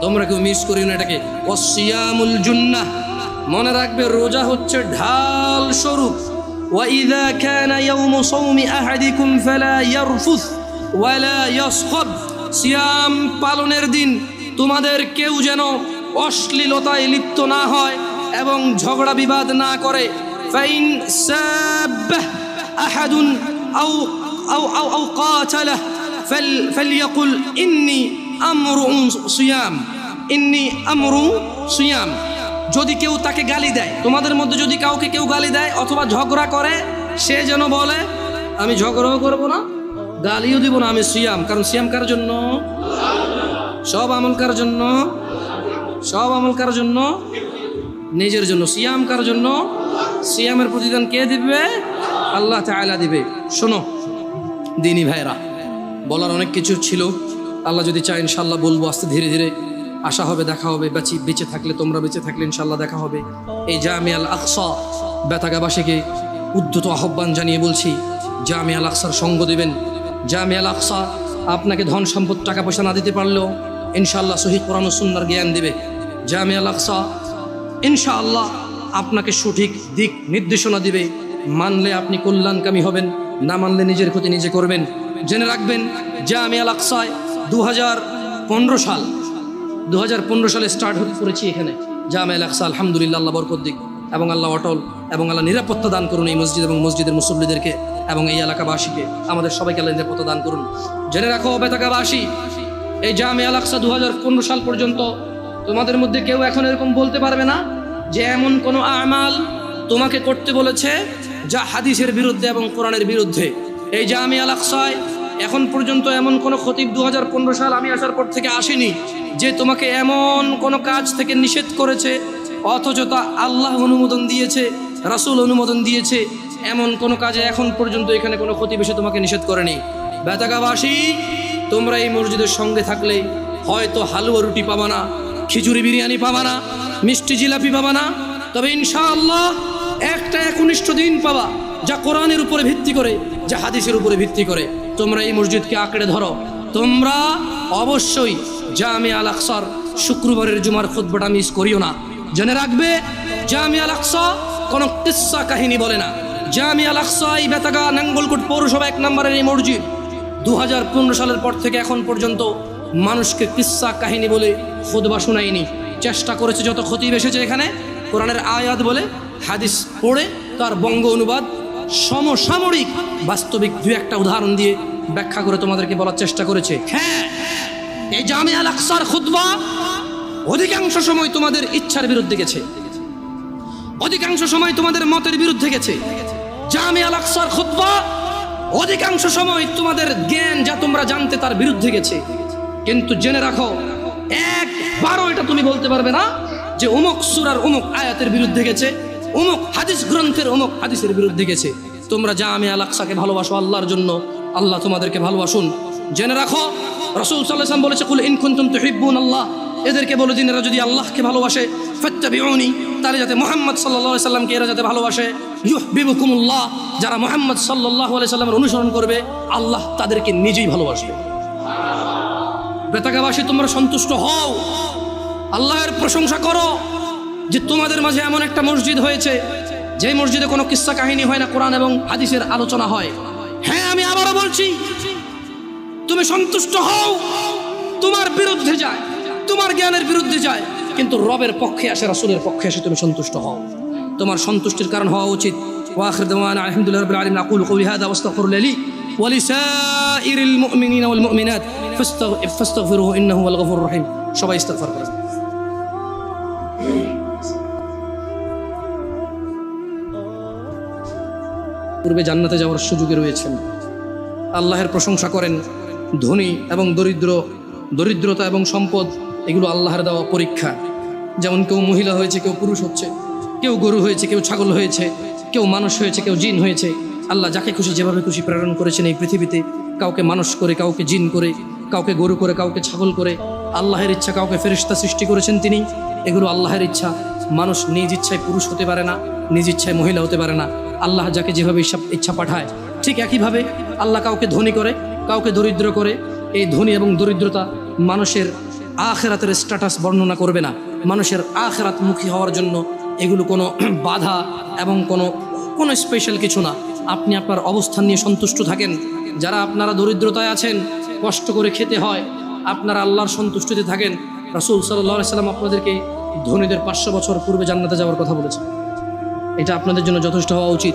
তোমরা কেউ মিস করিও না এটাকে। ওয়াসিয়ামুল জুন্নাহ, মনে রাখবে রোজা হচ্ছে ঢাল স্বরূপ। ওয়া ইযা কানা ইয়াউমু সাওমি আহাদিকুম ফালা ইয়ারফুস ওয়ালা ইয়াসখাব, সিয়াম পালনের দিন তোমাদের কেউ যেন অশ্লীলতায় লিপ্ত না হয় এবং ঝগড়া বিবাদ না করে। ফাইন সাব্বাহ আহাদুন আও আও আও আও কাতালাহ ফালইয়াকুল ইন্নী আমরুন সিয়াম, ইন্নী আমরু সিয়াম, যদি কেউ তাকে গালি দেয়, তোমাদের মধ্যে যদি কাউকে কেউ গালি দেয় অথবা ঝগড়া করে, সে যেন বলে আমি ঝগড়াও করব না, গালিও দিব না, আমি সিয়াম। কারণ সিয়াম কার জন্য? সব আমল কার জন্য? সব আমল কার জন্য? নিজের জন্য। সিয়াম কার জন্য? সিয়ামের প্রতিদান কে দিবে? আল্লাহ তাআলা দিবে। শোনো দিনী ভাইরা, বলার অনেক কিছু ছিল, আল্লাহ যদি চায় ইনশাআল্লাহ বলবো আস্তে ধীরে ধীরে। আশা হবে দেখা হবে, বেঁচে থাকলে, তোমরা বেঁচে থাকলে ইনশাআল্লাহ দেখা হবে। এই জামিয়া আল আকসা বেতাগাবাসীকে উদ্ধত আহ্বান জানিয়ে বলছি, জামিয়া আল আকসার সঙ্গ দেবেন। জামিয়া আল আকসা আপনাকে ধন সম্পদ টাকা পয়সা না দিতে পারলেও ইনশাআল্লাহ সহিহ কোরআন ও সুন্নাহর জ্ঞান দেবে। জামিয়া আল আকসা ইনশাআল্লাহ আপনাকে সঠিক দিক নির্দেশনা দিবে। মানলে আপনি কল্যাণকামী হবেন, না মানলে নিজের ক্ষতি নিজে করবেন। জেনে রাখবেন জামিয়া আল আকসায় 2015 সালে স্টার্ট করেছি এখানে। জামে আল আকসা আলহামদুলিল্লাহ আল্লাহ বরকত দিক এবং আল্লাহ অটল এবং আল্লাহ নিরাপত্তা দান করুন এই মসজিদ এবং মসজিদের মুসল্লিদেরকে এবং এই এলাকাবাসীকে, আমাদের সবাইকে আল্লাহ নিরাপত্তা দান করুন। জেনে রাখো বেতাকাবাসী, এই জামে আল আকসা 2015 সাল পর্যন্ত তোমাদের মধ্যে কেউ এখন এরকম বলতে পারবে না যে এমন কোনো আমাল তোমাকে করতে বলেছে যা হাদিসের বিরুদ্ধে এবং কোরআনের বিরুদ্ধে। এই জামে আল আকসায় এখন পর্যন্ত এমন কোনো খতিব 2015 সাল আমি আসার পর থেকে আসেনি যে তোমাকে এমন কোনো কাজ থেকে নিষেধ করেছে, অথচ তা আল্লাহ অনুমোদন দিয়েছে, রাসূল অনুমোদন দিয়েছে, এমন কোনো কাজে এখন পর্যন্ত এখানে কোনো খতিব এসে তোমাকে নিষেধ করেনি। বেতাকাবাসী, তোমরা এই মসজিদের সঙ্গে থাকলে হয়তো হালুয়া রুটি পাবা না, খিচুড়ি বিরিয়ানি পাবা না, মিষ্টি জিলাপি পাবা না, তবে ইনশাআল্লাহ একটা একনিষ্ঠ দিন পাবা যা কোরআনের উপরে ভিত্তি করে, যা হাদিসের উপরে ভিত্তি করে। তোমরা এই মসজিদকে আঁকড়ে ধরো। তোমরা অবশ্যই জামে আল আকসার শুক্রবারের জুমার খুতবাটা মিস করিও না। জেনে রাখবে, জামে আল আকসা কোনো কিস্সা কাহিনী বলে না। জামে আল আকসা এই বেতাগা নাঙ্গলকোট পৌরসভা 1 নম্বরের এই মসজিদ 2015 সালের পর থেকে এখন পর্যন্ত মানুষকে কিস্সা কাহিনী বলে খুতবা শোনায়নি। চেষ্টা করেছে যত খতিব এসেছে এখানে কোরআনের আয়াত বলে, হাদিস পড়ে তার বঙ্গ অনুবাদ সমসাময়িক বাস্তবিক 2-1টা উদাহরণ দিয়ে ব্যাখ্যা করে তোমাদেরকে বলার চেষ্টা করেছে। হ্যাঁ, এই জামে আল আকসার খুতবা অধিকাংশ সময় তোমাদের ইচ্ছার বিরুদ্ধে গেছে, অধিকাংশ সময় তোমাদের মতের বিরুদ্ধে গেছে। জামে আল আকসার খুতবা অধিকাংশ সময় তোমাদের জ্ঞান যা তোমরা জানতে তার বিরুদ্ধে গেছে। কিন্তু জেনে রাখো, একবারও এটা তুমি বলতে পারবে না যে অমুক সূরার অমুক আয়াতের বিরুদ্ধে গেছে, অমুক হাদিস গ্রন্থের অমুক হাদিসের বিরুদ্ধে গেছে। তোমরা জামে আল আকসাকে ভালোবাসো আল্লাহর জন্য, আল্লাহ তোমাদেরকে ভালোবাসুন। জেনে রাখো, রাসূল সাল্লাল্লাহু আলাইহি ওয়াসাল্লাম বলেছে, কুল ইন কুনতুম তুহিব্বুনাল্লাহ, এদেরকে বলে দিন এরা যদি আল্লাহকে ভালোবাসে, ফাত্তাবিউনি, তাহলে যাতে মুহাম্মদ সাল্লাল্লাহু আলাইহি সাল্লামকে এরা যাতে ভালোবাসে, ইউহিব্বুকুমুল্লাহ, যারা মুহাম্মদ সাল্লাল্লাহু আলাইহি সাল্লামের অনুসরণ করবে আল্লাহ তাদেরকে নিজেই ভালোবাসবে। বেতাকাবাসী, তোমরা সন্তুষ্ট হও, আল্লাহর প্রশংসা করো যে তোমাদের মাঝে এমন একটা মসজিদ হয়েছে যে মসজিদে কোনো কিস্সা কাহিনী হয় না, কোরআন এবং হাদিসের আলোচনা হয়। হ্যাঁ, আমি আবারও বলছি, তুমি সন্তুষ্ট হও, তোমার বিরুদ্ধে যায়, তোমার জ্ঞানের বিরুদ্ধে যায়, কিন্তু রবের পক্ষে আসে, রাসূলের পক্ষে আসে, তুমি সন্তুষ্ট হও। তোমার সন্তুষ্টির কারণ হওয়া উচিত। ওয়া আখিরু দাওয়ানা আলহামদুলিল্লাহি রাব্বিল আলামিন, আকুলু কওলি হাযা ওয়াস্তাগফিরু লি ওয়া লিসাইরিল মুমিনিনা ওয়াল মুমিনাত ফাস্তাগফিরুহু ইন্নাহু হুয়াল গফুরুর রহিম। সবাই ইস্তিগফার করুন। পূর্বে জান্নাতে যাওয়ার সুযোগে রয়েছেন, আল্লাহর প্রশংসা করেন। ধনী এবং দরিদ্র, দরিদ্রতা এবং সম্পদ এগুলো আল্লাহর দেওয়া পরীক্ষা। যেমন কেউ মহিলা হয়েছে, কেউ পুরুষ হচ্ছে, কেউ গরু হয়েছে, কেউ ছাগল হয়েছে, কেউ মানুষ হয়েছে, কেউ জিন হয়েছে। আল্লাহ যাকে খুশি যেভাবে খুশি প্রেরণ করেছেন এই পৃথিবীতে, কাউকে মানুষ করে, কাউকে জিন করে, কাউকে গরু করে, কাউকে ছাগল করে। আল্লাহের ইচ্ছা, কাউকে ফেরেশতা সৃষ্টি করেছেন তিনি, এগুলো আল্লাহের ইচ্ছা। মানুষ নিজ ইচ্ছায় পুরুষ হতে পারে না, নিজ ইচ্ছায় মহিলা হতে পারে না। আল্লাহ যাকে যেভাবে ইচ্ছা পাঠায়, ঠিক একইভাবে আল্লাহ কাউকে ধনী করে, কাউকে দরিদ্র করে। এই ধনী এবং দরিদ্রতা মানুষের আখিরাতের স্ট্যাটাস বর্ণনা করবে না। মানুষের আখিরাতমুখী হওয়ার জন্য এগুলো কোনো বাধা এবং কোনো স্পেশাল কিছু না। আপনি আপনার অবস্থান নিয়ে সন্তুষ্ট থাকেন। যারা আপনারা দরিদ্রতায় আছেন, কষ্ট করে খেতে হয়, আপনারা আল্লাহর সন্তুষ্টিতে থাকেন। রাসূল সাল্লাল্লাহু আলাইহি সাল্লাম আপনাদেরকে ধনীদের 500 বছর পূর্বে জান্নাতে যাওয়ার কথা বলেছেন। এটা আপনাদের জন্য যথেষ্ট হওয়া উচিত।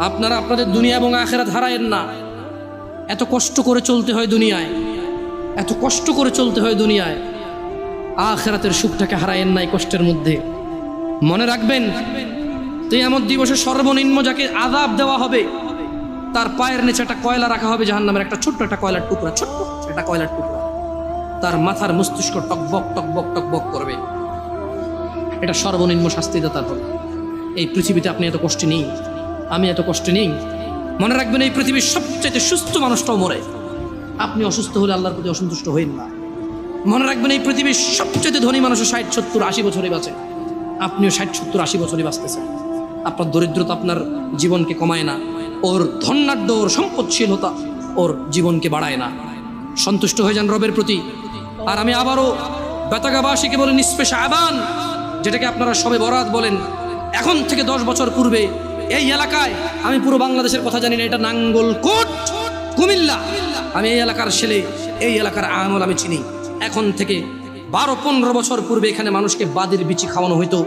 আপনারা আপনাদের দুনিয়া এবং আখিরাত হারায়েন না। এত কষ্ট করে চলতে হয় দুনিয়ায়, এত কষ্ট করে চলতে হয় দুনিয়ায়, আখিরাতের সুখটাকে হারায়েন না এই কষ্টের মধ্যে। মনে রাখবেন, কিয়ামত দিবসে সর্বনিম্ন যাকে আযাব দেওয়া হবে তার পায়ের নিচে একটা কয়লা রাখা হবে, জাহান্নামের একটা ছোট্ট একটা কয়লার টুকরা, ছোট্ট একটা কয়লার টুকরা। তার মাথার মস্তিষ্ক টকবক টকবক টকবক করবে। এটা সর্বনিম্ন শাস্তিদাতার হবে। এই পৃথিবীতে আপনি এত কষ্টে নেই, আমি এত কষ্টে নেই। মনে রাখবেন, এই পৃথিবীর সবচেয়ে সুস্থ মানুষটাও মরে। আপনি অসুস্থ হলে আল্লাহর প্রতি অসন্তুষ্ট হইন না। মনে রাখবেন, এই পৃথিবীর সবচেয়ে ধনী মানুষ 60, 70, 80 বছরই বাঁচে। আপনিও 60, 70, 80 বছরই বাঁচতেছেন। আপনার দরিদ্রতা আপনার জীবনকে কমায় না, ওর ধনাঢ্য, ওর সম্পদশীলতা ওর জীবনকে বাড়ায় না। সন্তুষ্ট হয়ে যান রবের প্রতি। আর আমি আবারও বেতাগাবাসীকে বলি, নিসফে শাবান, যেটাকে আপনারা সবে বরাত বলেন, এখন থেকে 10 বছর পূর্বে এই এলাকায়, আমি পুরো বাংলাদেশের কথা জানি না, এটা নাঙ্গলকোট, কুমিল্লা, আমি এই এলাকার ছেলে, এই এলাকার আমল আমি চিনি। এখন থেকে 12-15 বছর পূর্বে এখানে মানুষকে বাদির বিচি খাওয়ানো হতো,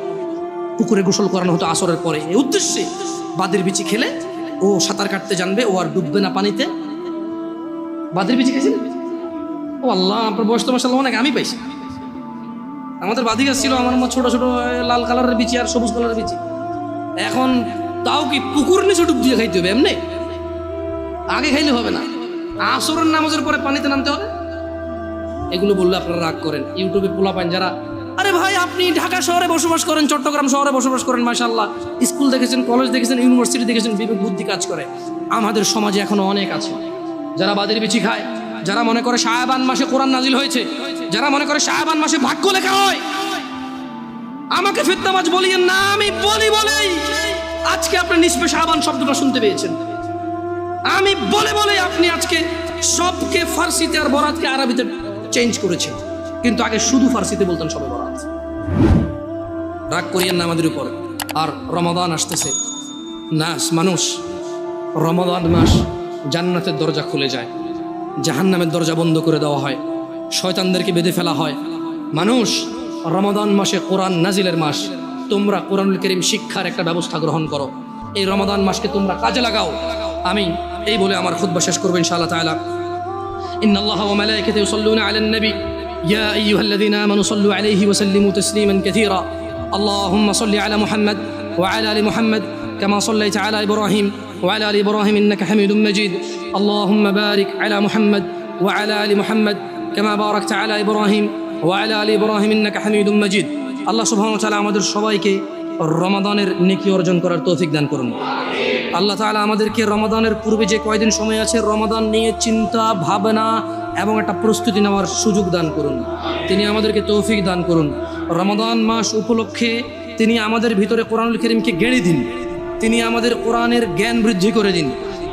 পুকুরে গোসল করানো হতো আসরের পরে, এই উদ্দেশ্যে বাদির বিচি খেলে ও সাঁতার কাটতে জানবে, ও আর ডুববে না পানিতে। বাদির বিচি খেয়েছেন? ও আল্লাহ, আপনার বয়স তো মাশাআল্লাহ অনেক, আমি পাইছি। আমাদের বাদি গাছ ছিল, আমার ছোট ছোট লাল কালারের বিচি আর সবুজ কালারের বিচি। এখন তাও কি পুকুর নিচে ডুব দিয়ে খাইতে হবে? এমনি আগে খাইলে হবে না, আসরের নামাজের পরে পানিতে নামতে হবে। এগুলো বললে আপনারা রাগ করেন। ইউটিউবে পোলা পান যারা, আরে ভাই আপনি ঢাকা শহরে বসবাস করেন, চট্টগ্রাম শহরে বসবাস করেন, মাশাআল্লাহ স্কুল দেখেছেন, কলেজ দেখেছেন, ইউনিভার্সিটি দেখেছেন, বিবেক বুদ্ধি কাজ করে। আমাদের সমাজে এখনো অনেক আছে যারা বাদির বিচি খায়, যারা মনে করে শাবান মাসে কোরআন নাজিল হয়েছে, যারা মনে করে শাবান মাসে ভাগ্য লেখা হয়। আমাকে ফিতনাবাজ বলিয়েন না, আমি বলি বলেই আজকে আপনি নিসবে শাবান শব্দটা শুনতে পেয়েছেন। আমি বলে বলে আপনি আজকে সবকে ফার্সিতে আর বরাতকে আরবিতে চেঞ্জ করেছেন, কিন্তু আগে শুধু ফার্সিতে বলতেন সবে বরাত। রাগ করিয়েন না আমাদের উপর। আর রমাদান আসতেছে, মানুষ রমাদান মাস জান্নাতের দরজা খুলে যায়, জাহান্নামের দরজা বন্ধ করে দেওয়া হয়, শয়তানদেরকে বেঁধে ফেলা হয়। মানুষ রমাদান মাসে কোরআন নাজিলের মাস, তোমরা কোরআনুল কারীম শিক্ষার একটা ব্যবস্থা গ্রহণ করো, এই রমাদান মাসকে তোমরা কাজে লাগাও। আমি এই বলে আমার খুতবা শেষ করব ইনশাআল্লাহ তাআলা। ইন্নাল্লাহা ওয়া মালাইকাতাহু ইউসাল্লুনা আলান নবী ইয়া আইয়ুহাল্লাযীনা আমানু সাল্লু আলাইহি ওয়া সাল্লিমু তাসলিমান কাসীরা। আল্লাহুম্মা সাল্লি আলা মুহাম্মাদ ওয়া আলা আলি মুহাম্মাদ কামা সাল্লাইতা আলা ইব্রাহিম ওয়া আলা আলি ইব্রাহিম ইন্নাকা হামিদুম মাজিদ। আল্লাহুম্মা বারিক আলা মুহাম্মাদ ওয়া আলা আলি মুহাম্মাদ কামা বারাকতা আলা ইব্রাহিম ওয়া আলা আলি ইব্রাহিম ইন্নাকা হামিদুম মাজিদ। আল্লাহ সুবহানাহু ওয়া তাআলা আমাদের সবাইকে রমাদানের নেকি অর্জন করার তৌফিক দান করুন। আল্লাহ তাআলা আমাদেরকে রমাদানের পূর্বে যে কয়দিন সময় আছে, রমাদান নিয়ে চিন্তা ভাবনা এবং একটা প্রস্তুতি নেওয়ার সুযোগ দান করুন। তিনি আমাদেরকে তৌফিক দান করুন। রমাদান মাস উপলক্ষে তিনি আমাদের ভিতরে কোরআনুল কারীমকে গেড়ে দিন, তিনি আমাদের কোরআনের জ্ঞান বৃদ্ধি করে দিন,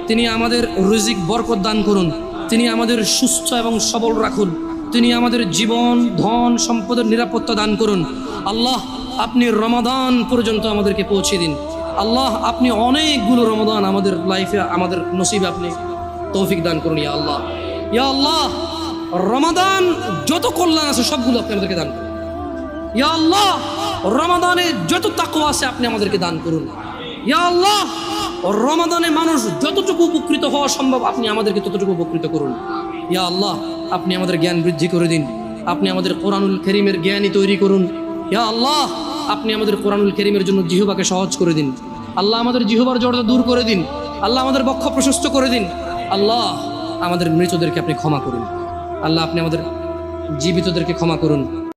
তিনি আমাদের রিজিক বরকত দান করুন, তিনি আমাদের সুস্থ এবং সবল রাখুন, তিনি আমাদের জীবন ধন সম্পদের নিরাপত্তা দান করুন। আল্লাহ, আপনি রমাদান পর্যন্ত আমাদেরকে পৌঁছে দিন। আল্লাহ, আপনি অনেকগুলো রমাদান আমাদের লাইফে, আমাদের নসিবে আপনি তৌফিক দান করুন। ইয়া আল্লাহ, ইয়া আল্লাহ, রমাদান যত কল্যাণ আছে সবগুলো আপনি আমাদেরকে দান করুন। ইয়া আল্লাহ, রমাদানে যত তাকওয়া আছে আপনি আমাদেরকে দান করুন। ইয়া আল্লাহ, রমাদানে মানুষ যতটুকু উপকৃত হওয়া সম্ভব আপনি আমাদেরকে ততটুকু উপকৃত করুন। ইয়া আল্লাহ, আপনি আমাদের জ্ঞান বৃদ্ধি করে দিন, আপনি আমাদের কোরআনুল কারীমের জ্ঞানী তৈরি করুন। ইয়া আল্লাহ, আপনি আমাদের কোরআনুল কারীমের জন্য জিহ্বাকে সহজ করে দিন। আল্লাহ, আমাদের জিহ্বার জড়তা দূর করে দিন। আল্লাহ, আমাদের বক্ষ প্রশস্ত করে দিন। আল্লাহ, আমাদের মৃতদেরকে আপনি ক্ষমা করুন। আল্লাহ, আপনি আমাদের জীবিতদেরকে ক্ষমা করুন।